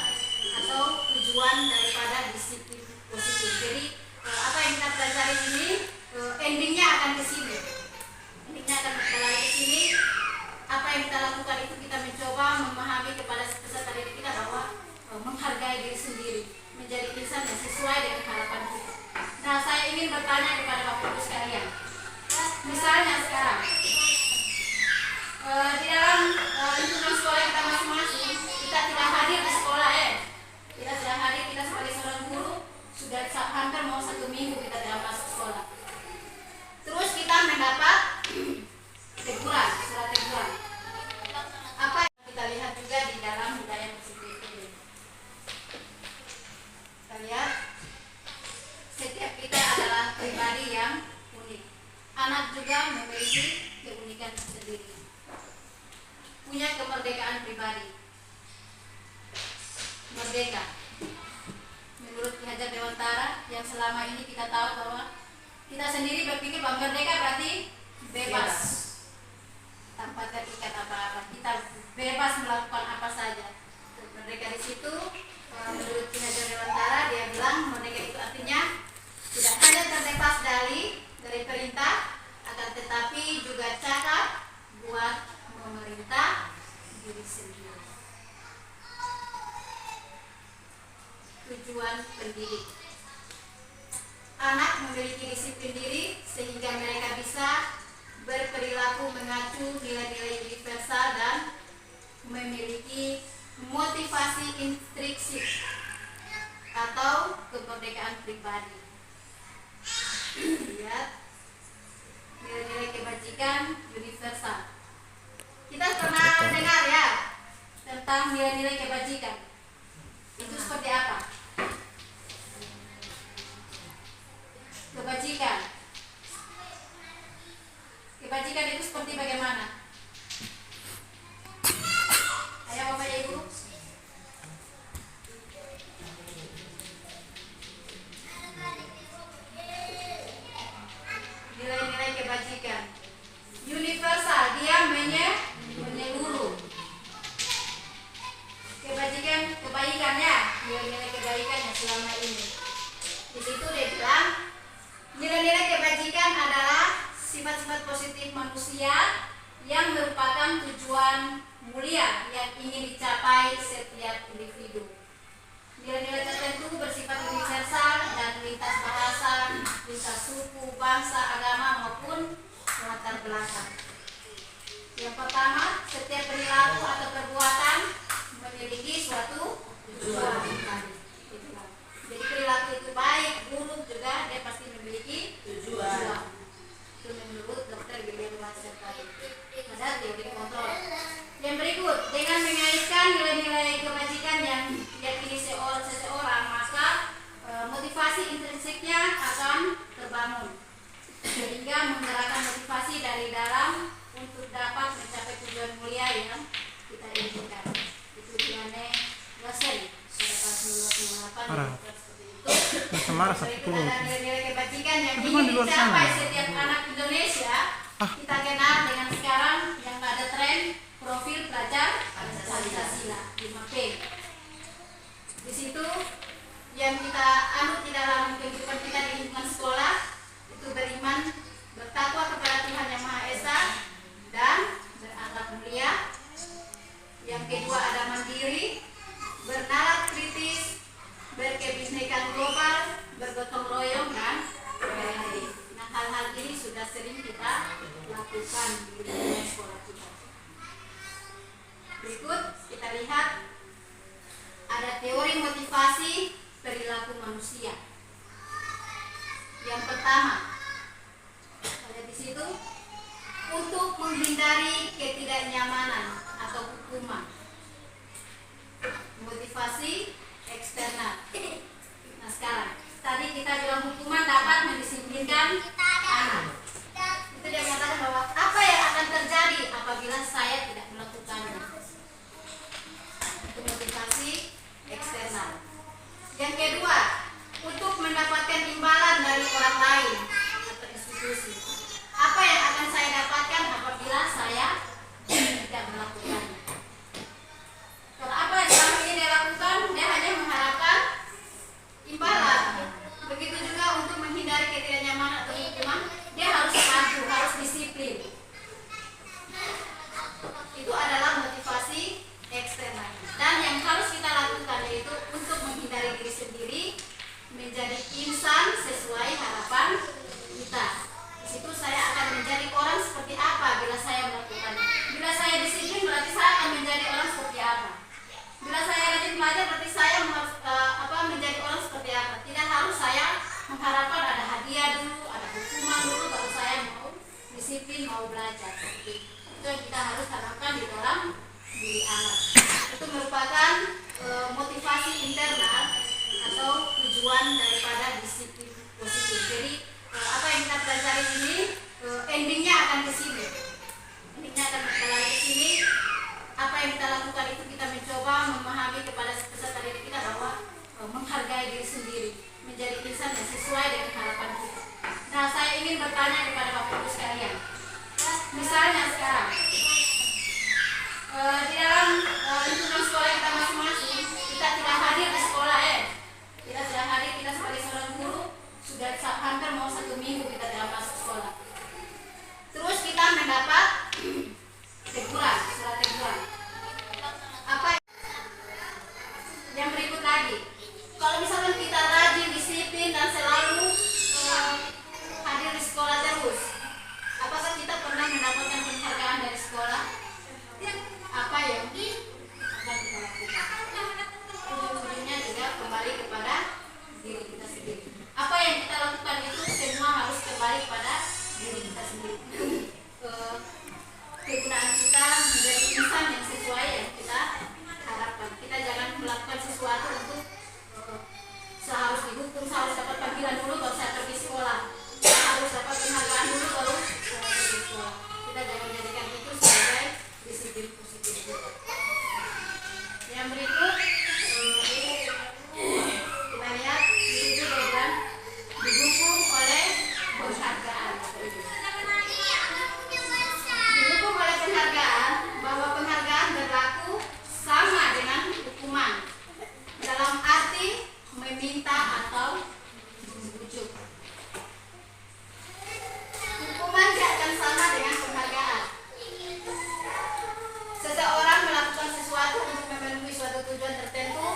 atau tujuan daripada disiplin positif. Jadi apa yang kita pelajari ini endingnya akan ke sini. Endingnya akan kembali ke sini. Apa yang kita lakukan itu kita mencoba memahami kepada peserta didik kita bahwa menghargai diri sendiri, menjadi insan yang sesuai dengan harapan kita. Nah, saya ingin bertanya kepada Bapak Ibu sekalian. Misalnya sekarang di dalam lingkungan sekolah kita masing-masing, kita tidak hadir di sekolah Kita tidak hadir, kita sebagai seorang guru sudah hampir mau 1 minggu kita tidak masuk sekolah. Terus kita mendapat teguran, surat teguran. Apa yang kita lihat juga di dalam budaya positif ini? Kita lihat setiap kita adalah pribadi yang unik. Anak juga memiliki keunikan sendiri, punya kemerdekaan pribadi. Merdeka menurut Ki Hajar Dewantara yang selama ini kita tahu bahwa kita sendiri berpikir bahwa merdeka berarti bebas, tanpa terikat apa-apa, kita bebas melakukan apa saja. Merdeka di situ menurut Ki Hajar Dewantara dia bilang merdeka itu artinya tidak hanya terbebas dari perintah, akan tetapi juga cakap buat memerintah diri sendiri. Tujuan pendidik, anak memiliki disiplin diri sehingga mereka bisa berperilaku mengacu nilai-nilai universal dan memiliki motivasi intrinsik atau kemerdekaan pribadi. Lihat nilai-nilai kebajikan universal. Kita pernah dengar ya tentang nilai-nilai kebajikan. Itu seperti apa? Kebajikan. Kebajikan itu seperti bagaimana? Ayo Bapak Ibu. Nilai-nilai kebajikan universal, dia menyeluruh. Kebajikan, kebaikannya, nilai-nilai kebaikan yang selama ini. Di situ dia bilang nilai-nilai kebajikan adalah sifat-sifat positif manusia yang merupakan tujuan mulia yang ingin dicapai setiap individu. Nilai-nilai tertentu bersifat universal dan lintas bahasa, lintas suku, bangsa, agama maupun latar belakang. Yang pertama, setiap perilaku atau perbuatan memiliki suatu tujuan. Jadi perilaku itu baik, buruk juga dia pasti memiliki tujuan. Itu menurut Dr. William Lasser tadi. Ada teori kontrol. Yang berikut, dengan mengaitkan nilai-nilai kebajikan yang diyakini seseorang, maka motivasi intrinsiknya akan terbangun sehingga menggerakkan motivasi dari dalam untuk dapat mencapai tujuan mulia yang kita inginkan. Itu Diane Lasser pada tahun 1998 seperti itu. Berikut ada nilai-nilai kebajikan yang ingin dicapai setiap anak Indonesia. Kita kenal dengan sekarang yang ada tren profil pelajar Pancasila 5P. Di situ yang kita anut di dalam kehidupan kita di lingkungan sekolah itu beriman, bertakwa kepada Tuhan Yang Maha Esa dan berakhlak mulia. Yang kedua ada mandiri, bernalar kritis ada teori motivasi perilaku manusia. Yang pertama, ada di situ, untuk menghindari ketidaknyamanan atau hukuman. Motivasi eksternal. Nah sekarang, tadi kita bilang hukuman dapat mendisiplinkan anak. Itu dia mengatakan bahwa apa yang akan terjadi apabila saya tidak melakukannya. Itu motivasi eksternal. Yang kedua, untuk mendapatkan imbalan dari orang lain atau institusi. Apa yang akan saya dapatkan apabila saya tidak melakukannya? Kalau apa yang selama ini dia lakukan, dia hanya mengharapkan imbalan. Begitu juga untuk menghindari ketidaknyamanan atau hukuman, dia harus patuh, harus disiplin. Itu adalah motivasi eksternal. Dan yang harus kita lakukan yaitu untuk menghindari diri sendiri, menjadi insan sesuai harapan kita. Di situ saya akan menjadi orang seperti apa bila saya melakukannya. Bila saya disiplin berarti saya akan menjadi orang seperti apa. Bila saya rajin belajar berarti saya menjadi orang seperti apa. Tidak harus saya mengharapkan ada hadiah dulu, ada hukuman dulu baru saya mau disiplin, mau belajar. Itu yang kita harus tanamkan di dalam diri anak. Itu merupakan motivasi internal atau tujuan daripada disiplin positif. Jadi apa yang kita pelajari ini endingnya akan ke sini. Endingnya akan kembali ke sini. Apa yang kita lakukan itu kita mencoba memahami kepada peserta didik kita bahwa menghargai diri sendiri, menjadi insan yang sesuai dengan harapan kita. Nah, saya ingin bertanya kepada Bapak Ibu sekalian. Misalnya sekarang di dalam lingkungan sekolah kita masing-masing, kita tidak hadir di sekolah Kita tidak hadir, kita sebagai seorang guru sudah hampir mau 1 minggu kita tidak masuk sekolah. Terus kita mendapat teguran, surat teguran. Apa yang berikut lagi? Kalau misalkan kita rajin, disiplin dan selalu hadir di sekolah terus, apakah kita pernah mendapatkan penghargaan dari sekolah? Apa yang akan kita lakukan? Ujung-ujungnya juga kembali kepada diri kita sendiri. Apa yang kita lakukan itu semua harus kembali kepada diri kita sendiri. Kegunaan kita menjadi insan yang sesuai yang kita harapkan. Kita jangan melakukan sesuatu untuk seharus dihukum, seharus dapat panggilan dulu baru saya pergi sekolah, harus dapat penghargaan dulu baru saya pergi sekolah. Kita jangan jadikan itu sebagai disiplin positif. Yang berikut kita lihat di situ program didukung oleh penghargaan. Didukung oleh penghargaan, bahwa penghargaan berlaku sama dengan hukuman dalam arti meminta atau membujuk. Hukuman tidak akan sama dengan penghargaan. Seseorang melakukan sesuatu untuk memenuhi suatu tujuan tertentu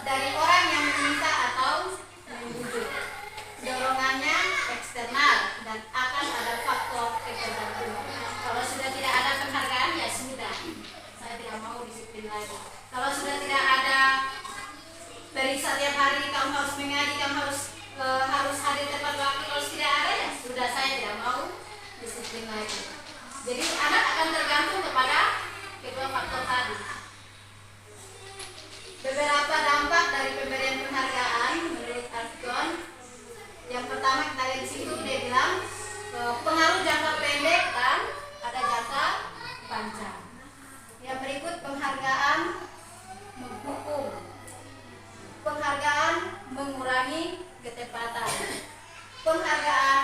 dari orang yang meminta atau membujuk. Dorongannya eksternal dan akan ada faktor ketergantungan. Kalau sudah tidak ada penghargaan ya sudah, saya tidak mau disiplin lagi. Kalau sudah tidak ada periksa tiap hari, kamu harus mengaji, kamu harus hadir tepat waktu. Kalau tidak ada ya sudah, saya tidak mau disiplin lagi. Jadi anak akan tergantung kepada kedua faktor tadi. Beberapa dampak dari pemberian penghargaan menurut Arfgon. Yang pertama kita lihat di situ, dia bilang pengaruh jangka pendek dan ada jangka panjang. Yang berikut, penghargaan menghukum. Penghargaan mengurangi ketepatan. Penghargaan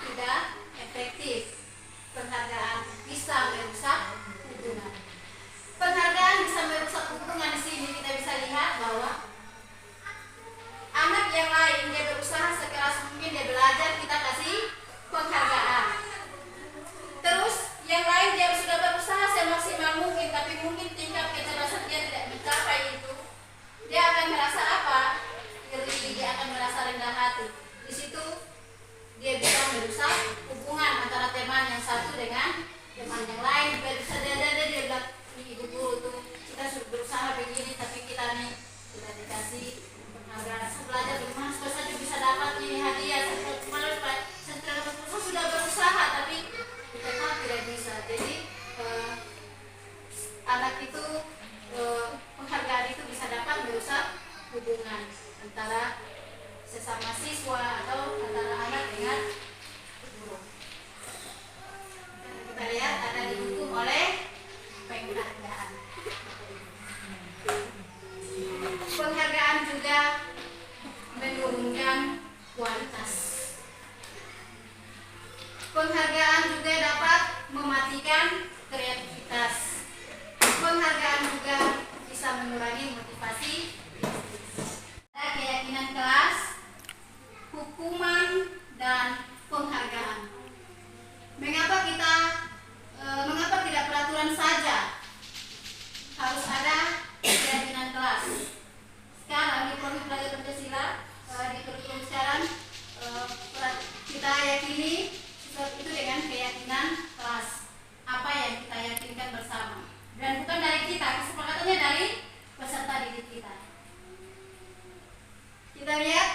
tidak efektif. Penghargaan bisa merusak hubungan. Penghargaan bersama siswa atau antara anak dengan guru. Kita lihat ada didukung oleh penghargaan. Penghargaan juga menurunkan kualitas. Penghargaan juga dapat mematikan kreativitas. Penghargaan juga bisa mengurangi motivasi. Ada keyakinan kelas, hukuman, dan penghargaan. Mengapa tidak peraturan saja? Harus ada keyakinan kelas. Sekarang di Program Belajar Pancasila, di kurikulum sekarang kita yakini itu dengan keyakinan kelas. Apa yang kita yakinkan bersama. Dan bukan dari kita, kesepakatannya dari peserta didik kita. Kita lihat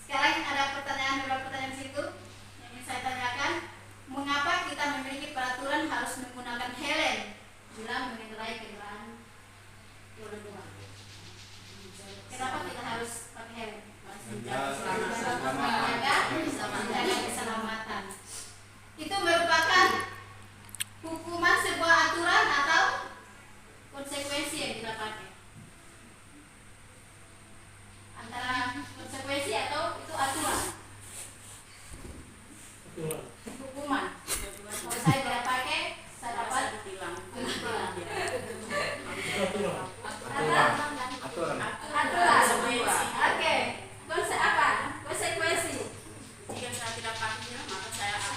sekarang ada beberapa pertanyaan situ yang ingin saya tanyakan. Mengapa kita memiliki peraturan harus menggunakan helm bila mengendarai kendaraan roda dua? Kenapa kita harus pakai helm? Menjaga keselamatan. Itu merupakan hukuman, sebuah aturan atau konsekuensi yang kita pakai. Antara konsekuensi atau itu aturan. Hukuman. Kalau saya tidak pakai, saya dapat ditilang. Aturan. Oke. Konsekuensi. Jika saya tidak pakai, maka saya akan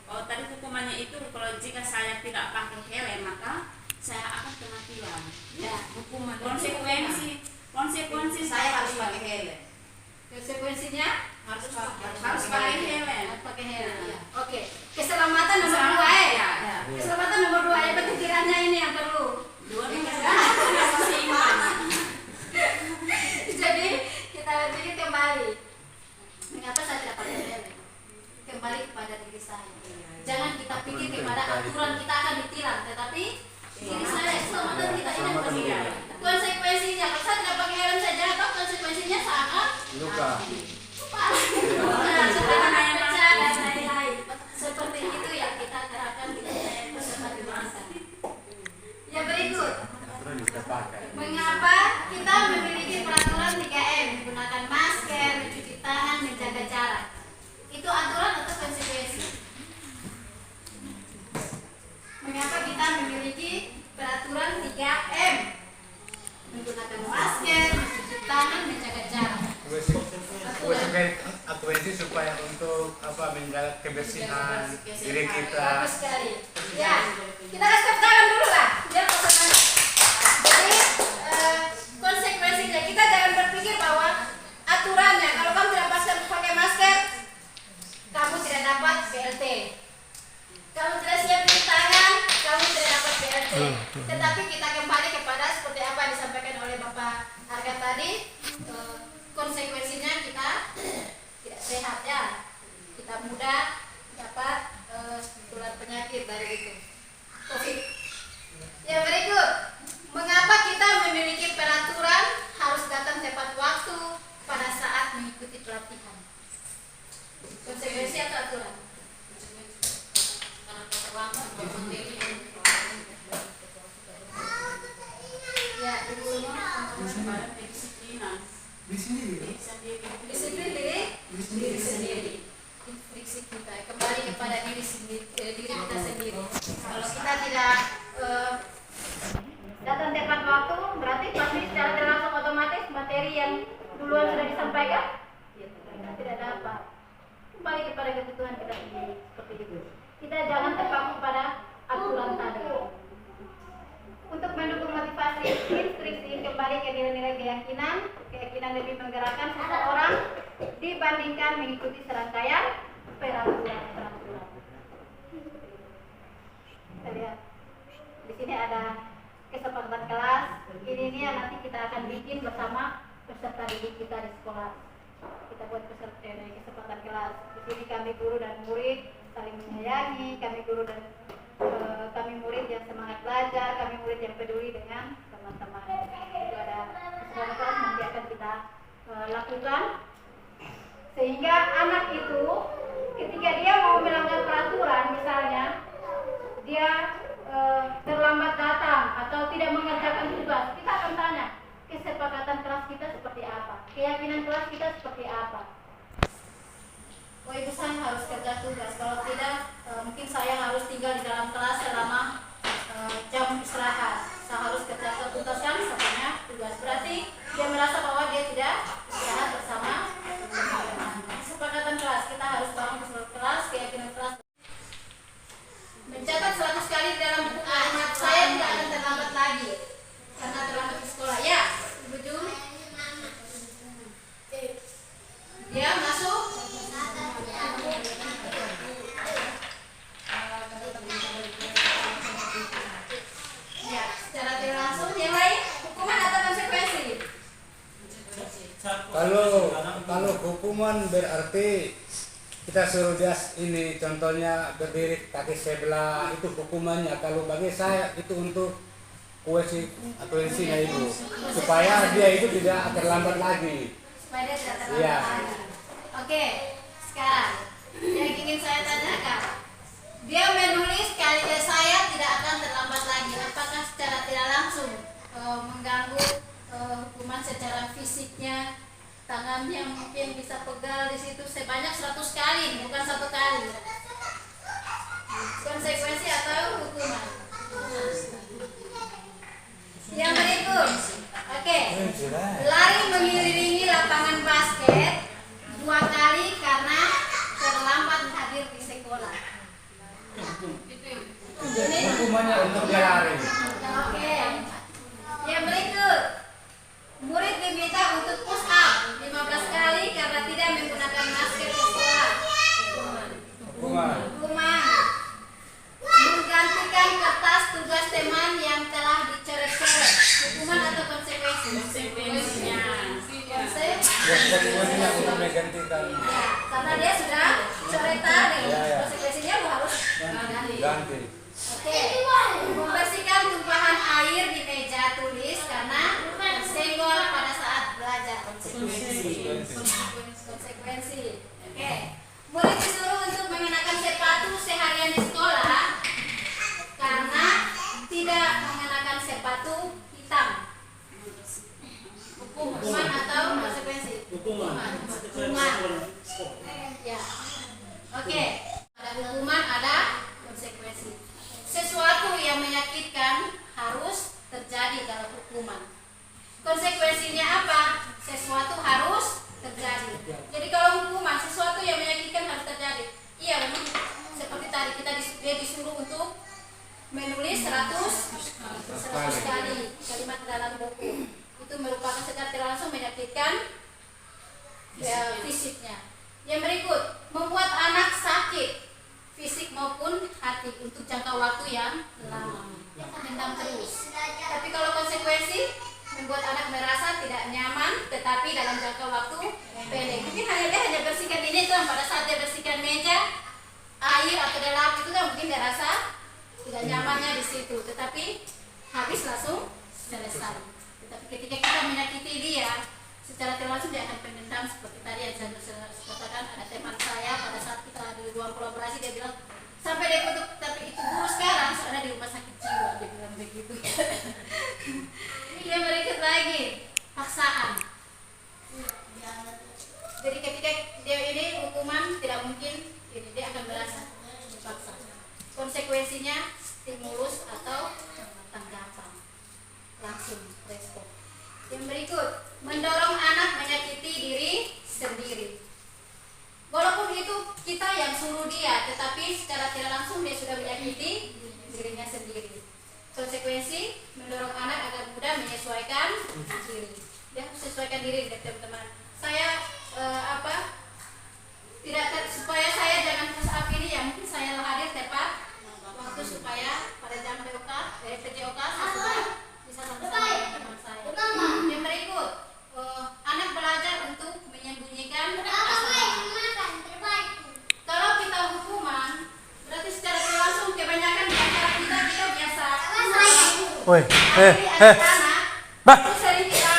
Oh, tadi hukumannya itu kalau jika saya tidak pakai helm maka saya akan kena tilang. Ya, hukuman. Konsekuensi saya harus pakai helm. Konsekuensinya Harus pakai helm. harus pakai helm. Ya. Oke. Keselamatan nomor 2 ya. Keselamatan nomor 2 ya, pikirannya ini yang perlu. Jadi kita pikir kembali. Mengapa saya tidak pakai helm? Kembali kepada diri saya. Jangan kita pikir kepada aturan kita akan ditilang, tetapi diri saya, keselamatan kita ini yang penting. Konsekuensinya, kalau saya tidak pakai helm saja, atau konsekuensinya sangat luka. dan lain-lain. Seperti itu yang kita terapkan di peserta didik. Yang berikut, mengapa kita memiliki peraturan 3M, menggunakan masker, mencuci tangan, menjaga jarak? Itu aturan atau konsekuensi? Mengapa kita memiliki peraturan 3M, menggunakan masker, mencuci tangan, menjaga jarak? Konsekuensi supaya untuk menjaga kebersihan diri kita. Bagus sekali. Ya, kita kasih tepuk tangan dulu lah, biar pesertanya. Jadi konsekuensinya kita jangan berpikir bahwa aturannya kalau kamu tidak pakai masker, kamu tidak dapat BLT. Kamu tidak siap cuci tangan, kamu tidak dapat BLT. Tetapi kita kembali kepada seperti apa yang disampaikan oleh Bapak Arga tadi. Konsekuensinya kita tidak sehat ya, kita mudah dapat tular penyakit dari itu COVID. Yang berikut, mengapa kita memiliki peraturan harus datang tepat waktu pada saat mengikuti pelatihan? Konsekuensi atau aturan? Ya, ibu semua. Disiplin diri sendiri. Diksi kita kembali kepada diri kita sendiri. Kalau kita tidak datang tepat waktu, berarti pasti secara tidak langsung otomatis materi yang duluan sudah disampaikan kita tidak dapat. Kembali kepada kebutuhan kita sendiri seperti itu. Kita jangan terpaku pada aturan tadi. Untuk mendukung motivasi instruksi kembali ke nilai-nilai keyakinan lebih menggerakkan seseorang dibandingkan mengikuti serangkaian peraturan. Kita lihat di sini ada kesepakatan kelas. Ini yang nanti kita akan bikin bersama peserta didik kita di sekolah. Kita buat kesepakatan kelas. Di sini kami guru dan murid saling menyayangi. Kami murid yang semangat belajar, kami murid yang peduli dengan teman-teman. Itu ada kesepakatan kelas nanti akan kita lakukan, sehingga anak itu ketika dia mau melanggar peraturan, misalnya dia terlambat datang atau tidak mengerjakan tugas, kita akan tanya kesepakatan kelas kita seperti apa, keyakinan kelas kita seperti apa. Oh ibu, saya harus kerja tugas, kalau tidak mungkin saya harus tinggal di dalam kelas selama jam istirahat, saya harus kerja tuntaskan semuanya tugas. Berarti dia merasa bahwa dia tidak istirahat bersama teman-teman. Kesepakatan kelas, kita harus bangun kelas, keyakinan kelas. Mencatat 100 kali di dalam buku kalimat, saya tidak akan terlambat lagi karena terlambat di sekolah. Ya, Ibu Jun. Dia masuk. Ya, secara tidak langsung. Yang lain, hukuman atau konsekuensi? Kalau hukuman berarti kita suruh dia ini, contohnya berdiri kaki sebelah, itu hukumannya. Kalau bagi saya itu untuk kuensinya ibu, supaya dia itu tidak terlambat lagi. Supaya dia tidak terlambat lagi. Oke, sekarang yang ingin saya tanyakan, dia menulis kali saya tidak akan terlambat lagi. Apakah secara tidak langsung mengganggu hukuman secara fisiknya? Tangannya mungkin bisa pegal di situ sebanyak 100 kali, bukan 1 kali. Konsekuensi atau hukuman? Yang berikut, oke. Lari mengelilingi lapangan basket 2 kali karena terlambat hadir di sekolah. Ini Hukumannya untuk dia lari. oke. Yang berikut, murid diminta untuk push up 15 kali karena tidak menggunakan masker di sekolah. Hukuman. Hukuman. Menggantikan kertas tugas teman yang telah dicoret-coret. Hukuman atau konsekuensi? Konsekuensinya. Konsekuensinya untuk menggantikan. Ya, karena dia sudah coretan, konsekuensinya lu harus Ganti. Oke. Membersihkan tumpahan air di meja tulis karena tersenggol pada saat belajar. Konsekuensi. Oke. Murid disuruh untuk mengenakan sepatu seharian di sekolah karena tidak mengenakan sepatu hitam. Hukuman atau konsekuensi? Hukuman. Ya. Oke. Ada hukuman, ada konsekuensi. Sesuatu yang menyakitkan harus terjadi dalam hukuman. Konsekuensinya apa? Sesuatu harus terjadi. Jadi kalau hukuman, sesuatu yang menyakitkan harus terjadi. Iya, memang seperti tadi dia disuruh untuk menulis 100 kali kalimat dalam buku. Itu merupakan secara tidak langsung menyakitkan fisiknya. Yang berikut, membuat anak sakit fisik maupun hati untuk jangka waktu yang lama. Dia akan dendam terus. Tapi kalau konsekuensi, membuat anak merasa tidak nyaman tetapi dalam jangka waktu pendek. Mungkin dia hanya bersihkan ini tuh, pada saat dia bersihkan meja, air atau lap itu kan mungkin dia rasa tidak nyamannya di situ, tetapi habis langsung selesai. Tetapi ketika kita menyakiti dia, secara tidak langsung dia akan pendendam. Seperti tadi yang saya katakan, ada teman saya pada saat kita di ruang kolaborasi, dia bilang sampai dia kutuk, tapi itu guru sekarang soalnya di rumah sakit jiwa, dia bilang begitu. Yang berikut lagi, paksaan. Jadi ketika dia ini hukuman tidak mungkin ini, dia akan merasa dipaksa. Konsekuensinya stimulus atau tanggapan langsung respon. Yang berikut, mendorong anak menyakiti diri sendiri. Walaupun itu kita yang suruh dia, tetapi secara tidak langsung dia sudah menyakiti dirinya sendiri. Konsekuensi, mendorong anak agar mudah menyesuaikan diri. Dia harus sesuaikan diri, teman-teman. Saya supaya saya jangan push up ini, ya mungkin saya hadir tepat waktu supaya pada jam PJOK saya sudah bisa sama-sama dengan teman saya. Yang berikut, anak belajar untuk menyembunyikan kesalahan. Kalau kita hukuman, berarti secara tidak langsung kebanyakan di antara kita biasa. Anak-anak itu sering kita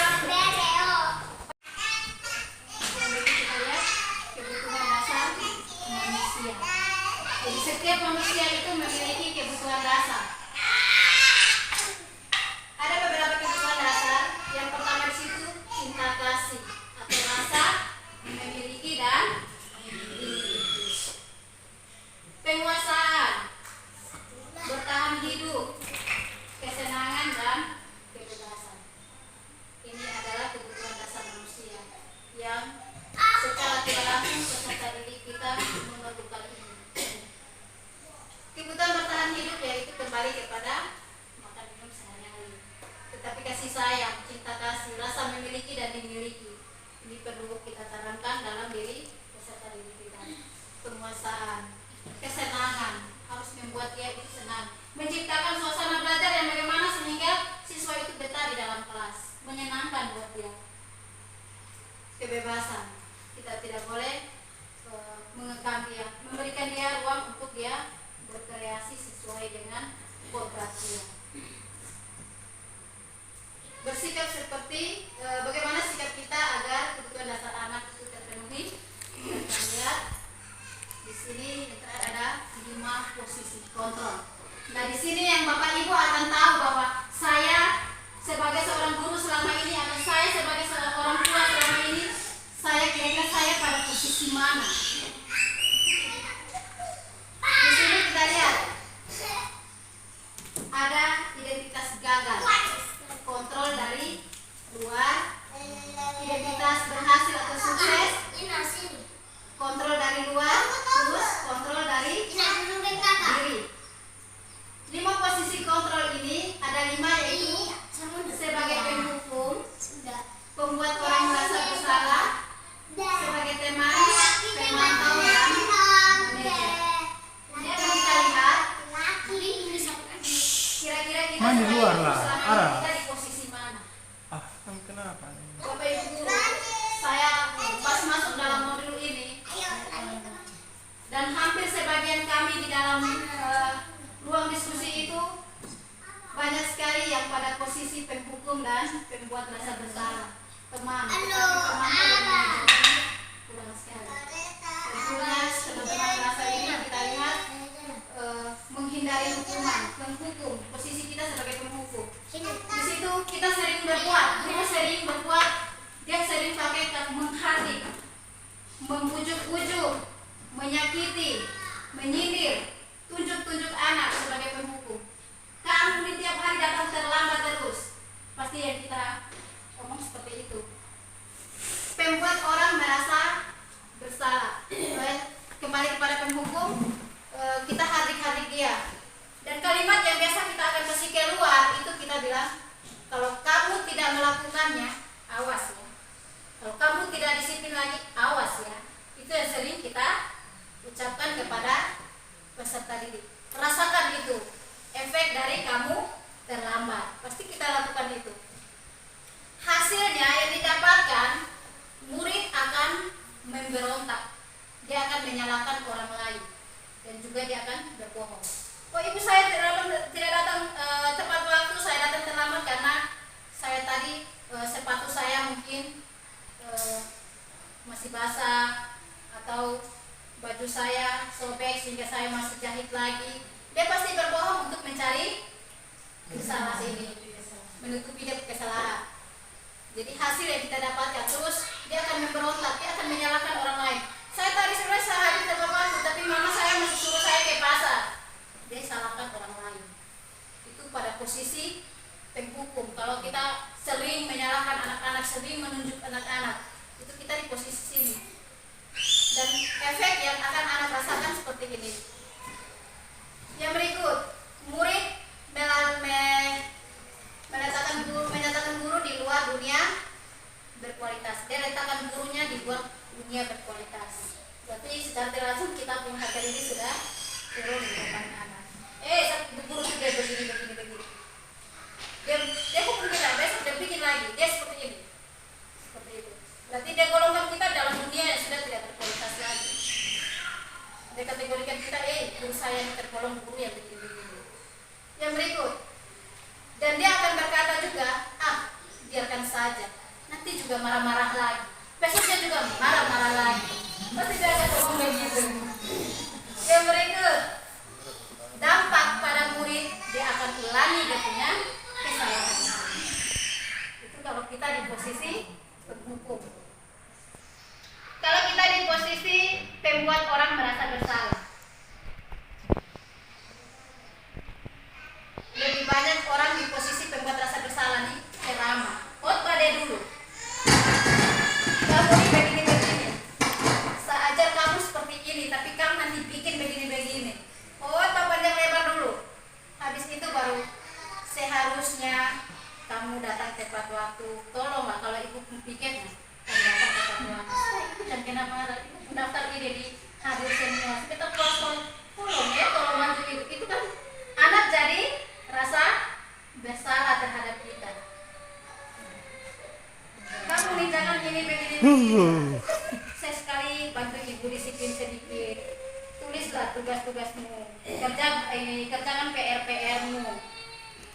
kasih sayang, cinta kasih, rasa memiliki dan dimiliki. Ini perlu kita tanamkan dalam diri peserta didik kita. Penguasaan, kesenangan, harus membuat dia itu senang. Menciptakan suasana belajar yang bagaimana sehingga siswa itu betah di dalam kelas, menyenangkan buat dia. Kebebasan, kita tidak boleh mengekang dia, memberikan dia ruang untuk dia berkreasi sesuai dengan kodrat dia. Bersikap seperti bagaimana sikap kita agar kebutuhan dasar anak itu terpenuhi. Kita lihat di sini ada 5 posisi kontrol. Nah di sini yang Bapak Ibu akan tahu bahwa saya sebagai seorang guru selama ini atau saya sebagai seorang orang tua selama ini, saya kira-kira saya pada posisi mana. Di sini kita lihat ada identitas gagal, kontrol dari luar, identitas berhasil atau sukses, kontrol dari luar, terus kontrol dari diri. 5 posisi kontrol ini ada 5, yaitu sebagai penghukum, pembuat orang merasa bersalah, sebagai teman, pemantau dan manajer. Ini akan kita lihat kira-kira kita Main di luar lah, selama arah. ini kita di posisi mana. Kenapa? Bapak Ibu guru, saya pas masuk dalam modul ini dan hampir sebagian kami di dalam ruang diskusi itu banyak sekali yang pada posisi penghukum dan pembuat rasa bersalah, teman, pemantau dan manajer. Kurang sekali. Tentunya teman-teman rasa ini kita lihat menghindari hukuman, menghukum, posisi kita sebagai penghukum. Di situ kita sering berbuat, dia sering pakai kata menghardik, membujuk-bujuk, menyakiti, menyindir, tunjuk-tunjuk anak sebagai penghukum. Kamu di tiap hari datang terlambat terus. Pasti yang kita ngomong seperti itu. Pembuat orang merasa bersalah. Kembali kepada penghukum, kita hardik-hardik dia. Dan kalimat yang biasa kita akan kasih keluar itu kita bilang, kalau kamu tidak melakukannya, awas ya. Kalau kamu tidak disiplin lagi, awas ya. Itu yang sering kita ucapkan kepada peserta didik. Rasakan itu, efek dari kamu terlambat. Pasti kita lakukan itu. Hasilnya yang didapatkan, murid akan memberontak. Dia akan menyalahkan orang lain. Dan juga dia akan berbohong. Oh ibu saya tidak datang tepat waktu, saya datang terlambat karena saya tadi sepatu saya mungkin masih basah atau baju saya sobek sehingga saya masih jahit lagi. Dia pasti berbohong untuk mencari kesalahan ini, menutupi dia kesalahan. Jadi hasil yang kita dapatkan, terus dia akan memberontak, dia akan menyalahkan orang lain. Saya tadi sebenarnya saya hadir tepat waktu, tapi mama saya masih suruh saya ke pasar. Dia salahkan orang lain. Itu pada posisi penghukum. Kalau kita sering menyalahkan anak-anak, sering menunjuk anak-anak, itu kita di posisi sini. Dan efek yang akan anak rasakan seperti ini. Yang berikut, murid menyatakan guru di luar dunia berkualitas. Dia letakkan gurunya di luar dunia berkualitas. Berarti secara tidak langsung kita menghargai ini sudah turun di depan anak. Guru sudah begini. Dia hukum kita, besok dia bikin lagi. Dia seperti ini. Seperti itu. Berarti dia golongkan kita dalam dunia yang sudah tidak berkualitas lagi. Dia kategorikan kita, guru saya yang tergolong guru yang begini. Yang berikut. Dan dia akan berkata juga, biarkan saja. Nanti juga marah-marah lagi. Besoknya juga marah-marah lagi. Pasti dia akan ngomong begitu. Yang berikut. Dampak pada murid, dia akan ulangi dia punya kesalahan. Itu kalau kita di posisi penghukum. Kalau kita di posisi pembuat orang merasa bersalah. Lebih banyak orang di posisi pembuat rasa bersalah nih, ceramah. Khotbah deh dulu. Kamu ini begini-begini. Saya ajar kamu seperti ini, tapi kamu nanti bikin begini-begini. Khotbah panjang lebar dulu. Habis itu baru seharusnya kamu datang tepat waktu. Tolonglah kalau ibu pikir datang tepat waktu. Ibu jangan kena marah. Ibu daftar ide di hadir senior. Kita tolong ya, tolong bantu ibu. Itu kan anak jadi rasa bersalah terhadap kita. Kamu nih jangan ini begini. Saya sekali bantu ibu disiplin sedikit. Tulislah tugas-tugasmu. Kerjakan PR-mu.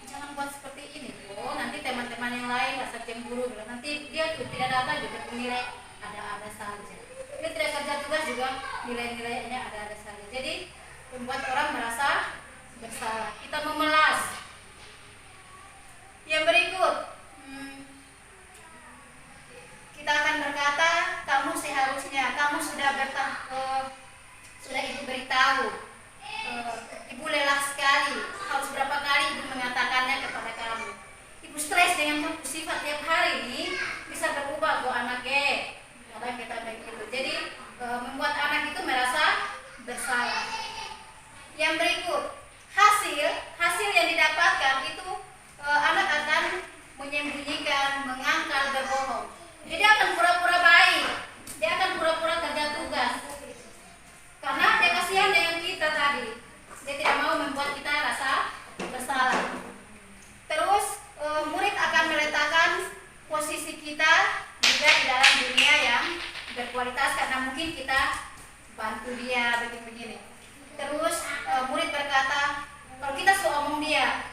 Jangan buat seperti ini, Bu. Nanti teman-teman yang lain rasa cemburu. Nanti dia tuh tidak datang juga nilai ada-ada saja. Dia tidak kerja tugas juga nilai-nilainya ada-ada saja. Jadi membuat orang merasa bersalah. Kita memelas. Yang berikut, kita akan berkata, kamu seharusnya, kamu sudah ibu beritahu, ibu lelah sekali, harus berapa kali ibu mengatakannya kepada kamu. Ibu stres dengan sifat tiap hari ini bisa berubah kok anaknya. Kadang kita begitu. Jadi membuat anak itu merasa bersalah. Yang berikut, hasil yang didapatkan itu anak akan menyembunyikan, mengangkal, berbohong. Jadi dia akan pura-pura baik, dia akan pura-pura kerja tugas. Karena dia kasihan dengan kita tadi. Dia tidak mau membuat kita rasa bersalah. Terus murid akan meletakkan posisi kita juga di dalam dunia yang berkualitas karena mungkin kita bantu dia begini-begini. Terus murid berkata, kalau kita suka omong dia,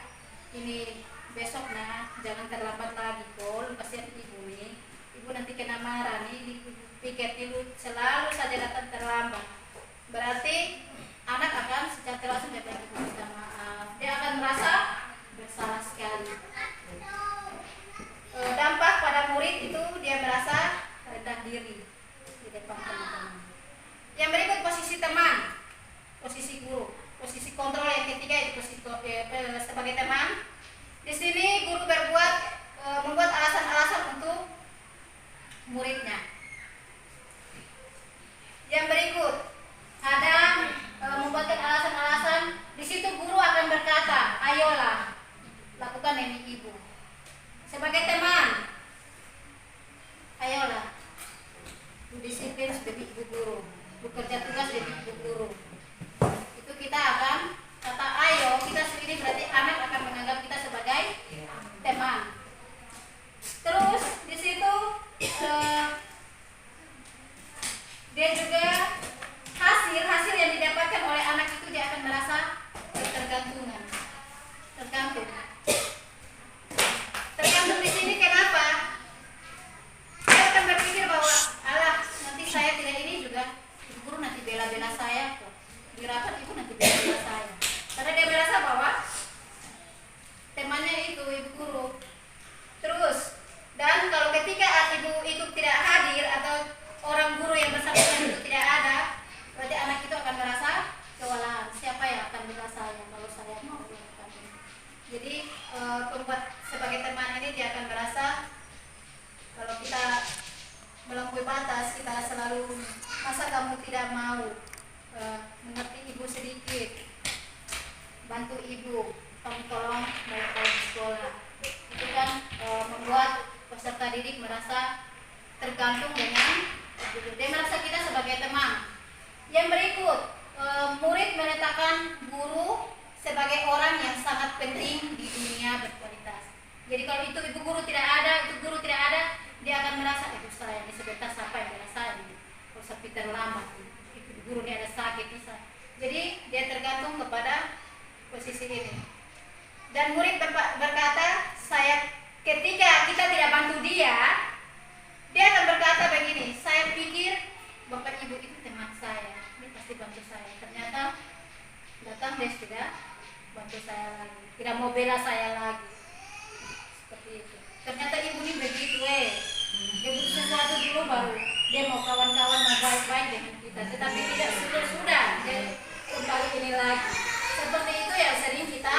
ini besok nah jangan terlambat lagi kol, kasihan ibu nih. Ibu nanti kena marah nih, piket ibu selalu saja datang terlambat. Berarti anak akan secara langsung minta maaf. Dia akan merasa bersalah sekali. Dampak pada murid itu dia merasa rendah diri di depan teman-teman. Yang berikut posisi teman, posisi guru, posisi kontrol yang ketiga itu posisi sebagai teman. Di sini guru membuat alasan-alasan untuk muridnya. Yang berikut ada membuatkan alasan-alasan. Di situ guru akan berkata, ayolah lakukan ini ibu. Sebagai teman, ayolah disiplin sebagai ibu guru, bekerja tugas sebagai ibu guru. Itu kita akan kata ayo, kita sendiri berarti anak akan menganggap kita sebagai teman. Terus di situ dia juga hasil yang didapatkan oleh anak itu dia akan merasa tergantung di sini. Kenapa? Dia akan berpikir bahwa alah nanti saya tidak ini juga ibu guru nanti bela-bela saya kok di rapat ibu nanti bela-bela saya karena dia merasa bahwa temannya itu ibu guru. Terus dan kalau ketika ibu itu tidak hadir atau orang guru yang bersangkutan itu tidak ada, berarti anak itu akan merasa kewalahan. Siapa yang akan bela saya kalau saya mau melakukan ini? Jadi pembuat sebagai teman ini dia akan merasa kalau kita melampaui batas, kita selalu masa kamu tidak mau mengerti ibu sedikit, bantu ibu, kamu tolong balik lagi sekolah. Itu kan membuat peserta didik merasa tergantung dengan ibu. Dia merasa kita sebagai teman. Yang berikut, murid meletakkan guru sebagai orang yang sangat penting di dunia berkualitas. Jadi kalau itu ibu guru tidak ada, itu guru tidak ada, dia akan merasa ibu saya ini sebentar siapa yang merasa ini, kalau sampai terlambat, ibu guru ini ada sakit bisa. Jadi dia tergantung kepada posisi ini. Dan murid berkata, ketika kita tidak bantu dia akan berkata begini, saya pikir bapak ibu itu teman saya, ini pasti bantu saya. Ternyata datang dia tidak bantu saya lagi, tidak mau bela saya lagi. Seperti itu. Ternyata ibu ini begitu dia butuh sesuatu dulu baru dia mau kawan-kawan mau baik-baik dengan kita. Tetapi tidak sudah dia kembali ini lagi. Seperti itu yang sering kita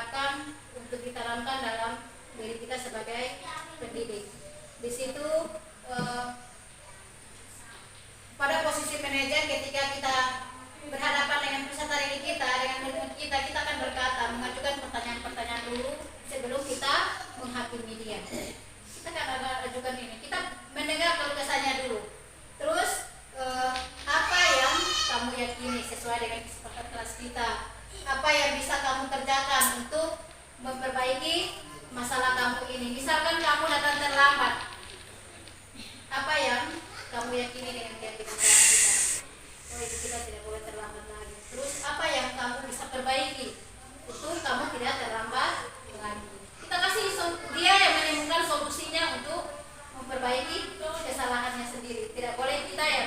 terapkan untuk ditanamkan dalam diri kita sebagai pendidik. Di situ pada posisi manajer, ketika kita berhadapan dengan peserta didik kita, dengan murid kita akan berkata, mengajukan pertanyaan-pertanyaan dulu sebelum kita menghakimi dia. Kita akan ajukan ini, kita mendengar keluh kesahnya dulu. Terus apa yang kamu yakini sesuai dengan kesepakatan kelas kita? Apa yang bisa kamu kerjakan untuk memperbaiki masalah kamu ini? Misalkan kamu datang terlambat, apa yang kamu yakini dengan keyakinan kelas kita? Oh, itu kita tidak boleh terlambat lagi. Terus apa yang kamu bisa perbaiki untuk kamu tidak terlambat lagi? Kita kasih dia yang menemukan solusinya untuk memperbaiki kesalahannya sendiri. Tidak boleh kita yang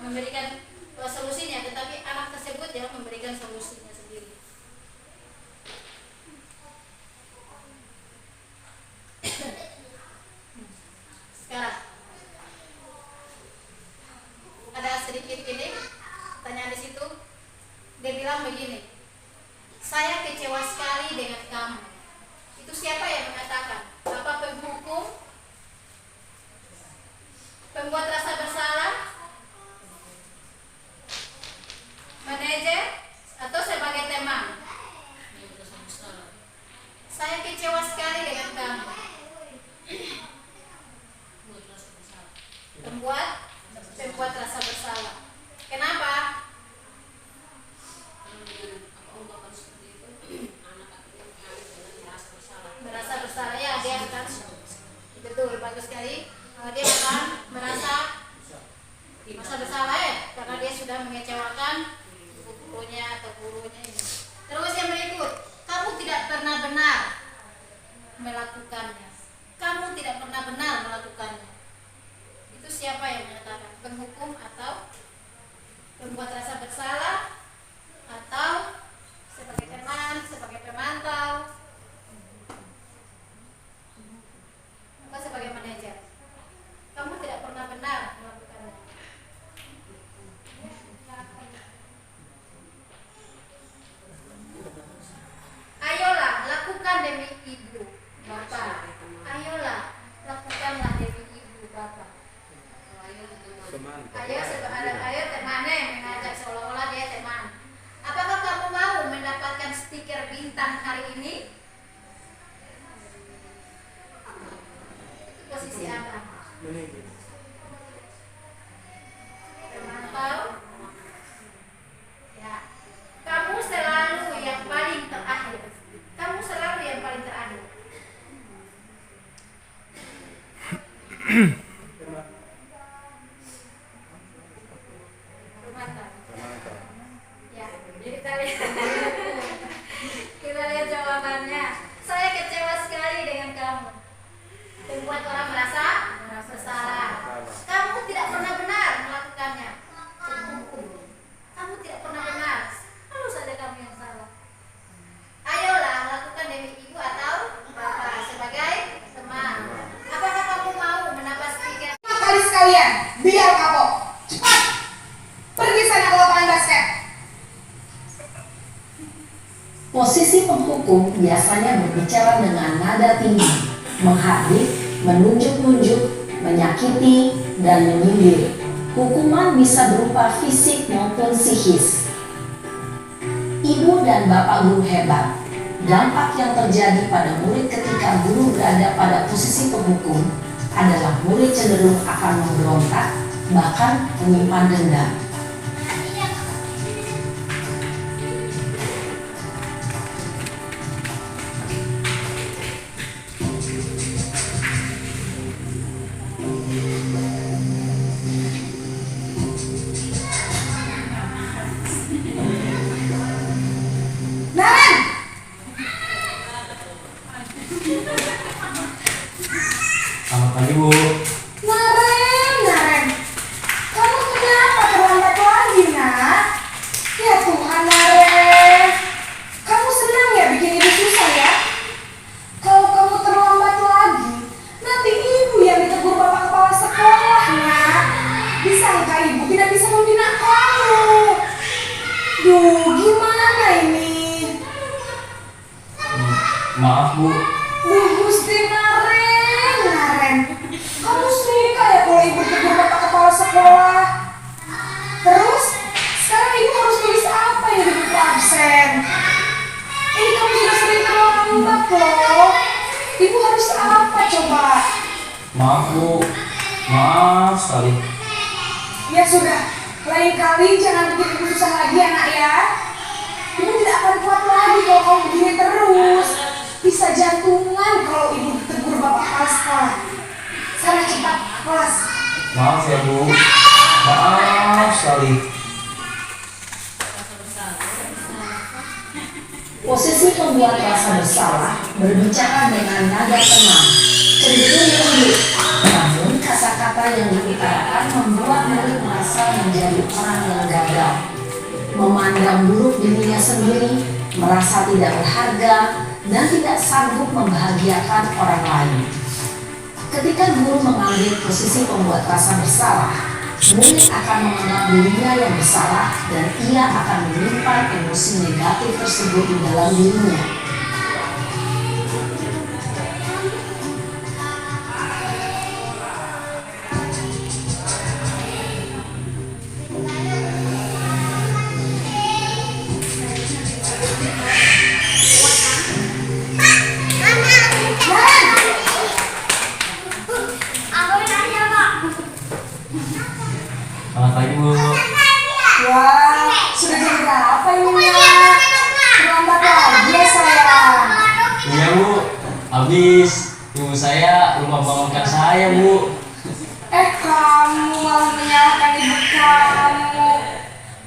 memberikan solusinya, tetapi anak tersebut yang memberikan solusinya sendiri. Sekarang ada sedikit ini pertanyaan di situ. Dia bilang begini, saya kecewa sekali dengan kamu. Itu siapa yang mengatakan? Apa penghukum? Pembuat rasa bersalah? Manajer? Atau sebagai teman? Saya kecewa sekali dengan kamu. Pembuat rasa bersalah. Kenapa? Merasa bersalah, ya dia akan, betul, bagus sekali. Dia akan merasa bersalah ya, karena dia sudah mengecewakan gurunya atau gurunya ini. Terus yang berikut, kamu tidak pernah benar melakukannya. Kamu tidak pernah benar melakukannya. Itu siapa yang menyatakan? Penghukum atau pembuat rasa bersalah, atau sebagai teman, sebagai pemantau, atau sebagai manajer? Kamu tidak pernah benar melakukannya. Ayolah, lakukan demi ibu, bapak. Ayolah, lakukanlah demi ibu, bapak. Ayo temannya yang mengajak seolah-olah dia teman. Apakah kamu mau mendapatkan stiker bintang hari ini? Itu posisi Anda. Pemantau. Ya. Kamu selalu yang paling terakhir. Kamu selalu yang paling terakhir. Ya, kita lihat jawabannya. Saya kecewa sekali dengan kamu. Membuat orang merasa bersalah. Kamu tidak pernah benar melakukannya. Kamu tidak pernah benar. Selalu saja kamu yang salah. Ayolah, lakukan demi ibu atau bapak sebagai teman. Apakah kamu mau menambah stiker? Kali sekalian, biar kapok. Cepat, pergi sana ke lapangan basket. Posisi penghukum biasanya berbicara dengan nada tinggi, menghardik, menunjuk-nunjuk, menyakiti, dan menyindir. Hukuman bisa berupa fisik maupun psikis. Ibu dan bapak guru hebat. Dampak yang terjadi pada murid ketika guru berada pada posisi penghukum adalah murid cenderung akan memberontak, bahkan menyimpan dendam. Selamat pagi, Bu. Naren, kamu kenapa terlambat Maaf Bu. Gusti Naren, kamu suka ya kalau ibu tegur bapak kepala sekolah? Terus, sekarang ibu harus tulis apa ya di buku absen? Ini kamu sudah sering terlambat loh. Ibu harus apa coba? Maaf Bu. Maaf sekali. Ya sudah, lain kali jangan bikin ibu susah lagi anak ya. Ibu tidak akan kuat lagi kalau kamu begini terus. Bisa jantungan kalau ibu ditegur bapak kepala sekolah. Sana cepat ke kelas. Maaf ya Bu. Maaf sekali. Posisi pembuat rasa bersalah berbicara dengan nada tenang, cenderung lembut. Namun kata-kata yang diutarakan membuat murid merasa menjadi orang yang gagal, memandang buruk dirinya sendiri, merasa tidak berharga, dan tidak sanggup membahagiakan orang lain. Ketika guru mengambil posisi pembuat rasa bersalah, murid akan menganggap dirinya yang bersalah dan ia akan menyimpan emosi negatif tersebut di dalam dirinya. Selamat pagi Bu. Wah, sudah jam berapa ini nak? Terlambat lagi ya sayang. Iya Bu. Habis ibu saya lupa bangunkan saya Bu. Kamu malah menyalahkan ibu kamu.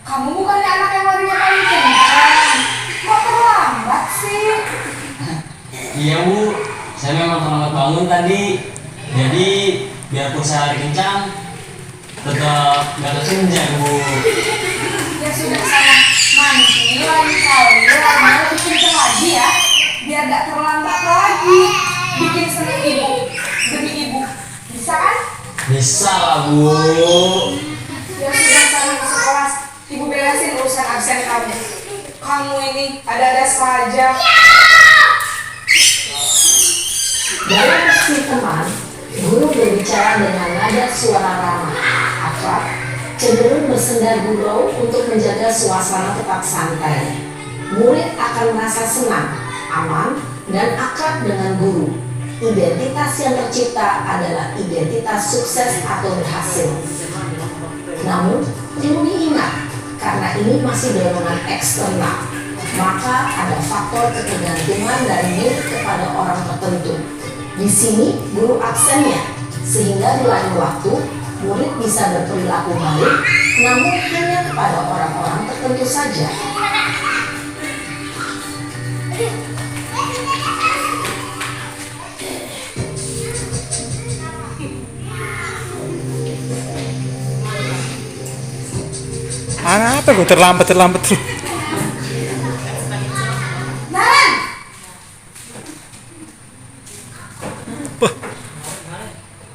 Kamu bukannya anak yang larinya paling kencang. Kok terlambat sih? Iya Bu. Saya memang terlambat bangun tadi. Jadi biarpun saya lari kencang, tetap gak kesenja Bu. Ya sudah sana mandi lain kali larinya lebih kencang lagi ya. Biar gak terlambat lagi. Bikin seneng ibu demi ibu. Bisa kan? Bisa lah Bu. Ya sudah sana masuk kelas. Ibu beresin urusan absen kamu. Kamu ini ada-ada saja. Dalam sesi teman, guru berbicara dengan nada suara ramah, akrab, cenderung bersenda gurau untuk menjaga suasana tetap santai. Murid akan merasa senang, aman, dan akrab dengan guru. Identitas yang tercipta adalah identitas sukses atau berhasil. Namun, perlu diingat, karena ini masih dorongan eksternal, maka ada faktor ketergantungan dari murid kepada orang tertentu. Di sini guru aksennya, sehingga di lain waktu murid bisa berperilaku baik, namun hanya kepada orang-orang tertentu saja. Apa gue terlambat terus?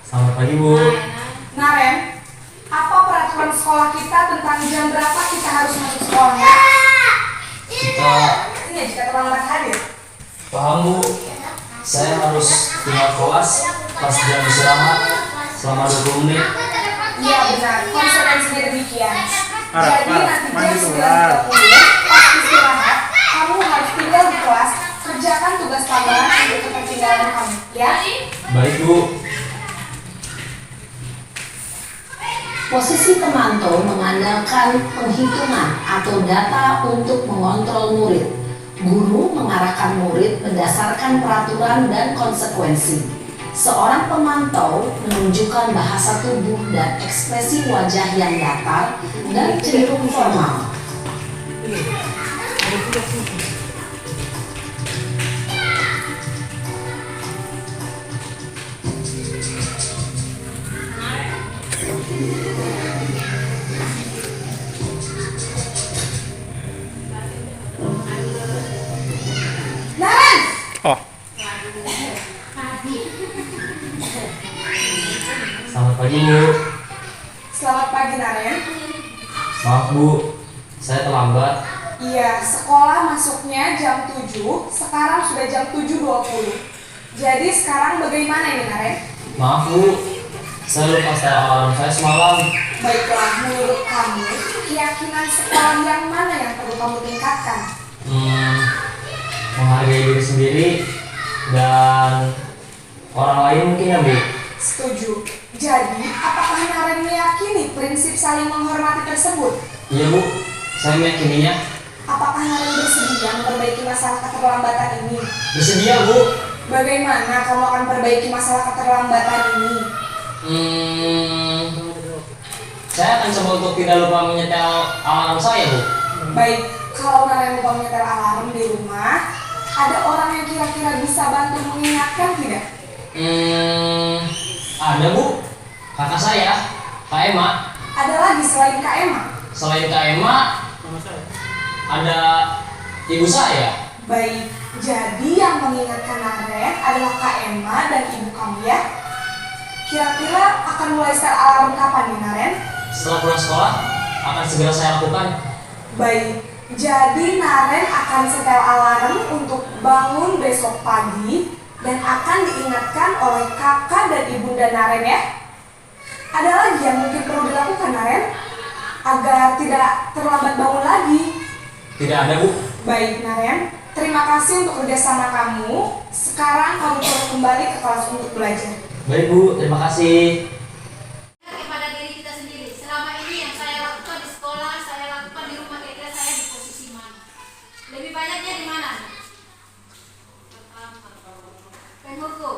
Selamat pagi Bu. Naren, apa peraturan sekolah kita tentang jam berapa kita harus masuk sekolahnya? Kita Ini jika terlambat hadir. paham Bu. Saya harus tinggal kelas pas jam istirahat selama 20 menit. Iya benar, konsekuensinya demikian. Arah, Jadi Arah, nanti mandi jam dulu, 9.30 pas istirahat, kamu harus tinggal di kelas, kerjakan tugas tambahan untuk ketertinggalan kamu, ya? Baik Bu. Posisi pemantau mengandalkan penghitungan atau data untuk mengontrol murid. Guru mengarahkan murid berdasarkan peraturan dan konsekuensi. Seorang pemantau menunjukkan bahasa tubuh dan ekspresi wajah yang datar dan cenderung formal. Naren! Oh, Selamat pagi Bu. Selamat pagi Naren. Maaf Bu, saya terlambat. Iya, sekolah masuknya jam 7, sekarang sudah jam 7.20. Jadi sekarang bagaimana ini, Naren? Maaf Bu, saya lupa setel alarm saya semalam. Baiklah, menurut kamu, keyakinan sekolah yang mana yang perlu kamu tingkatkan? Menghargai diri sendiri dan orang lain mungkin ya Bu. Setuju. Jadi, apakah Naren meyakini prinsip saling menghormati tersebut? Iya Bu, saya meyakininya. Apakah Naren bersedia memperbaiki masalah keterlambatan ini? Bersedia Bu. Bagaimana kamu akan perbaiki masalah keterlambatan ini? Saya akan coba untuk tidak lupa menyetel alarm saya Bu. Baik, kalau Naren lupa menyetel alarm di rumah, ada orang yang kira-kira bisa bantu mengingatkan tidak? Ada Bu, kakak saya, Kak Emma. Ada lagi selain Kak Emma? Selain Kak Emma, ada ibu saya. Baik, jadi yang mengingatkan Naren adalah Kak Emma dan ibu kamu ya? Kira-kira akan mulai setel alarm kapan nih Naren? Setelah pulang sekolah, akan segera saya lakukan. Baik, jadi Naren akan setel alarm untuk bangun besok pagi dan akan diingatkan oleh kakak dan ibunda Naren ya? Ada lagi yang mungkin perlu dilakukan Naren? Agar tidak terlambat bangun lagi. Tidak ada Bu. Baik Naren, terima kasih untuk kerjasama kamu. Sekarang kamu boleh kembali ke kelas untuk belajar. Baik Bu, terima kasih. Kepada diri kita sendiri, selama ini yang saya lakukan di sekolah, saya lakukan di rumah, kira-kira saya di posisi mana? Lebih banyaknya di mana? Penhukum.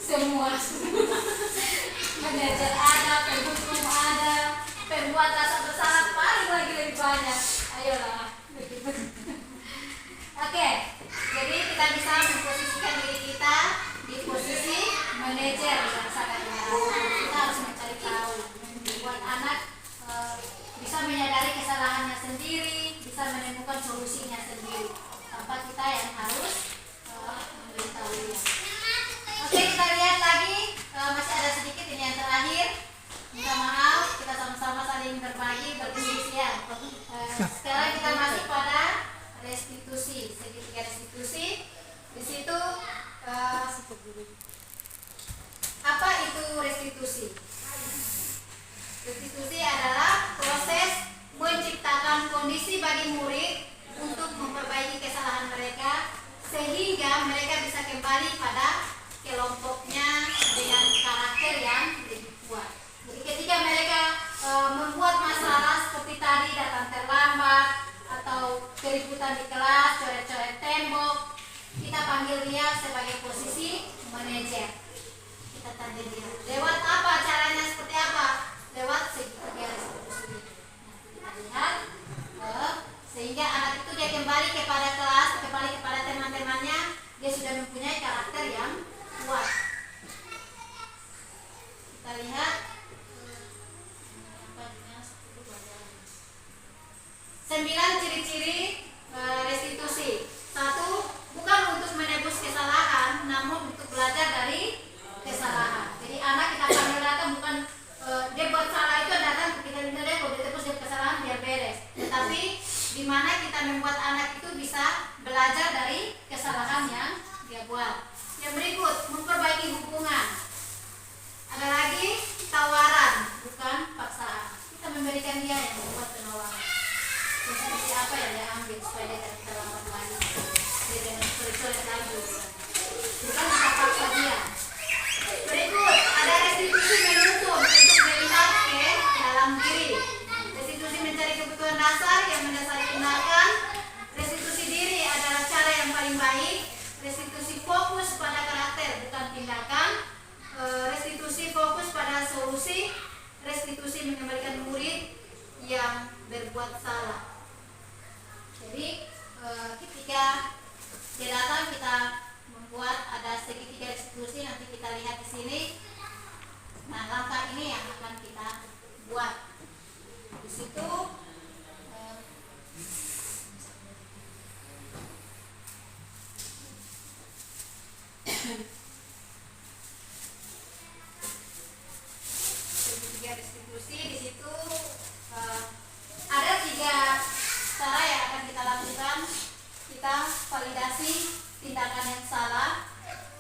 Semua. Manajer ada, penhukum ada, pembuat rasa bersalah paling lagi lebih banyak. Ayolah. Oke, jadi kita bisa memposisikan diri kita di posisi manajer yang sangat benar. Kita harus mencari tahu, membuat anak bisa menyadari kesalahannya sendiri, bisa menemukan solusinya sendiri, tanpa kita yang harus memberitahunya. Oke, kita lihat lagi, masih ada sedikit ini yang terakhir. Minta maaf, kita sama-sama saling berbagi, berdiskusi ya. Sekarang kita masuk pada restitusi, segitiga restitusi. Di situ apa itu restitusi? Restitusi adalah proses menciptakan kondisi bagi murid untuk memperbaiki kesalahan mereka sehingga mereka bisa kembali pada kelompoknya dengan karakter yang lebih kuat. Jadi ketika mereka membuat masalah seperti tadi, datang terlambat atau keributan di kelas, coret-coret tembok, kita panggil dia sebagai posisi manajer. Kita tanya dia, lewat apa caranya, seperti apa? Lewat segitiga restitusi. Nah, kita lihat sehingga anak itu dia kembali kepada kelas, kembali kepada teman-temannya, dia sudah mempunyai karakter yang kuat. Kita lihat 9 ciri-ciri restitusi. 1, bukan untuk menebus kesalahan, namun untuk belajar dari kesalahan. Jadi anak kita panggil datang bukan dia buat salah itu datang kita minta dia kalau dia tebus dia kesalahan biar beres. Tetapi di mana kita membuat anak itu bisa belajar dari kesalahan yang dia buat. Yang berikut, memperbaiki hubungan. Ada lagi tawaran, bukan paksaan. Kita memberikan dia yang membuat penawaran. Seperti apa yang dia ambil supaya dia tidak terlambat lagi. Dia dengan coret-coret lagi. Bukan kita paksa dia. Berikut, ada restitusi menuntun untuk melihat ke dalam diri. Restitusi mencari kebutuhan dasar yang mendasari tindakan. Restitusi diri adalah cara yang paling baik. Restitusi fokus pada karakter bukan tindakan. Restitusi fokus pada solusi. Restitusi mengembalikan murid yang berbuat salah. Jadi ketika dia datang kita membuat ada segitiga restitusi, nanti kita lihat di sini. Nah, langkah ini yang akan kita buat. Di situ segitiga restitusi di situ kita validasi tindakan yang salah,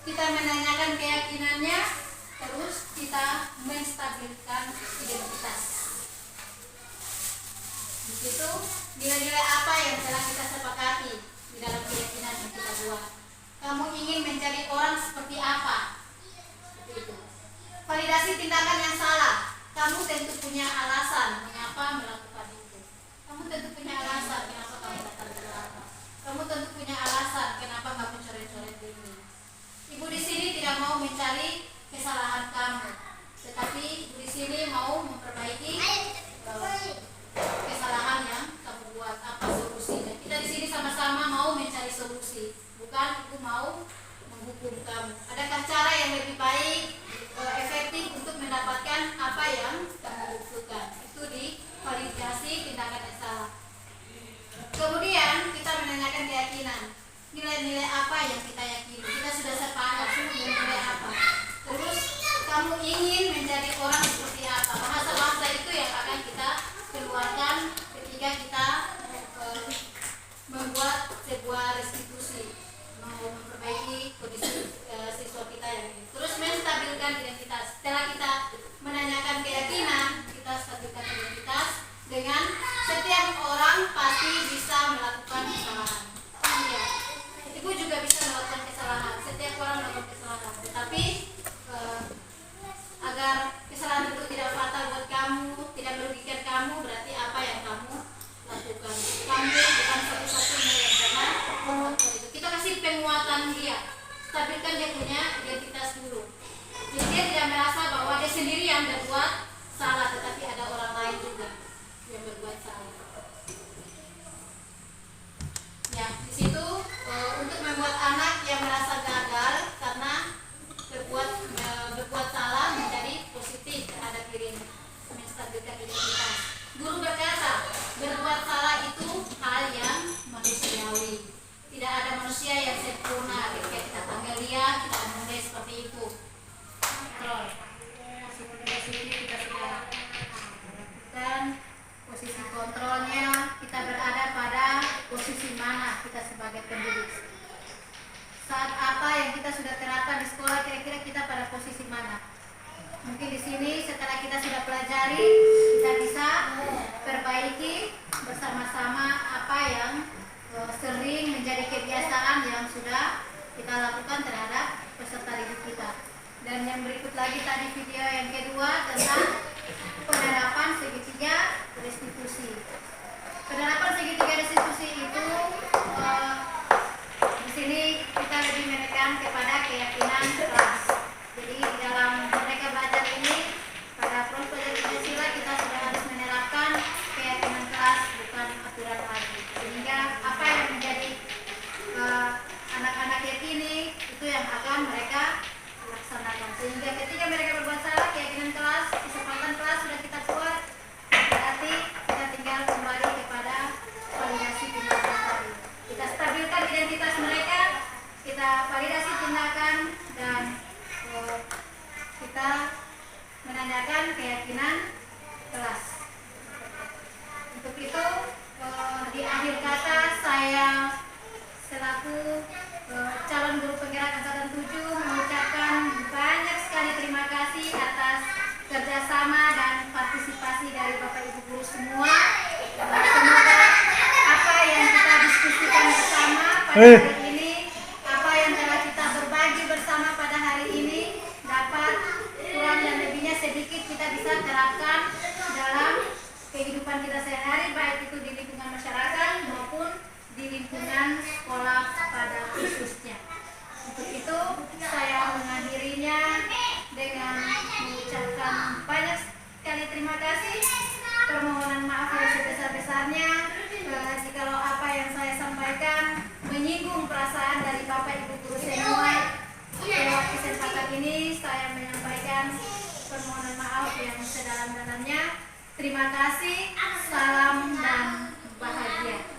kita menanyakan keyakinannya, terus kita menstabilkan identitas. Di situ nilai-nilai apa yang telah kita sepakati di dalam keyakinan yang kita buat. Kamu ingin menjadi orang seperti apa? Seperti itu. Validasi tindakan yang salah. Kamu tentu punya alasan mengapa melakukan itu. Kamu tentu punya alasan kenapa kamu datang ke neraka. Kamu tentu punya alasan kenapa kamu coret-coret ini. Ibu di sini tidak mau mencari kesalahan kamu, tetapi ibu di sini mau memperbaiki kesalahan yang kamu buat. Apa solusinya? Kita di sini sama-sama mau mencari solusi, bukan ibu mau menghukum kamu. Adakah cara yang lebih baik, efektif untuk mendapatkan apa yang kamu butuhkan? Itu di validasi tindakan yang salah. Kemudian kita menanyakan keyakinan. Nilai-nilai apa yang kita yakini? Kita sudah sepakat nilai apa. Terus kamu ingin menjadi orang seperti apa? Bahasa-bahasa itu yang akan kita keluarkan ketika kita membuat sebuah restitusi, mau memperbaiki kondisi siswa kita yang ini. Terus menstabilkan identitas. Setelah kita menanyakan keyakinan, kita stabilkan identitas dengan setiap orang pasti bisa melakukan kesalahan. Iya, ibu juga bisa melakukan kesalahan. Setiap orang melakukan kesalahan. Tetapi agar kesalahan itu tidak fatal buat kamu, tidak merugikan kamu, berarti apa yang kamu lakukan. Kamu bukan satu-satunya yang pernah melakukan itu. Kita kasih penguatan dia, stabilkan dia punya identitas dulu. Jadi dia tidak merasa bahwa dia sendiri yang berbuat salah, tetapi ada orang lain juga yang berbuat salah. Ya, di situ untuk membuat anak yang merasa gagal karena berbuat salah menjadi positif terhadap dirinya, menstabilkan identitas. Guru berkata, berbuat salah itu hal yang manusiawi. Tidak ada manusia yang sempurna. Ketika kita panggil dia, kita mulai seperti itu. Kontrol. Posisi kita sudah dan posisi kontrolnya, kita berada pada posisi mana kita sebagai pendidik. Saat apa yang kita sudah terapkan di sekolah, kira-kira kita pada posisi mana? Mungkin di sini setelah kita sudah pelajari, kita bisa perbaiki bersama-sama apa yang sering menjadi kebiasaan yang sudah kita lakukan terhadap peserta didik kita. Dan yang berikut lagi tadi video yang kedua tentang penerapan segitiga restitusi. Penerapan segitiga restitusi itu di sini kita lebih menekan kepada keyakinan kelas. Jadi di dalam mereka belajar ini pada proses Pancasila kita sudah harus menerapkan keyakinan kelas, bukan aturan lagi. Sehingga apa yang menjadi anak-anak yakini itu yang akan mereka laksanakan. Sehingga ketika mereka berbuat salah, keyakinan kelas, kesepakatan kelas sudah kita buat, berarti kita tinggal kembali kepada validasi tindakan tadi. Kita stabilkan identitas mereka, kita validasi tindakan, dan kita menanyakan keyakinan kelas. Untuk itu di akhir kata saya selaku calon guru penggerak angkatan 7 mengucapkan banyak sekali terima kasih atas kerjasama dan partisipasi dari Bapak Ibu guru semua. Semoga apa yang kita diskusikan bersama pada hari ini, apa yang telah kita berbagi bersama pada hari ini dapat kurang dan lebihnya sedikit kita bisa terapkan dalam kehidupan kita sehari-hari, baik itu di lingkungan masyarakat maupun di lingkungan sekolah pada khususnya. Untuk itu saya mengakhirinya dengan mengucapkan banyak sekali terima kasih, permohonan maaf yang sebesar-besarnya jikalau apa yang saya sampaikan menyinggung perasaan dari Bapak Ibu guru semua. Lewat kesempatan ini saya menyampaikan permohonan maaf yang sedalam-dalamnya. Terima kasih, salam dan bahagia.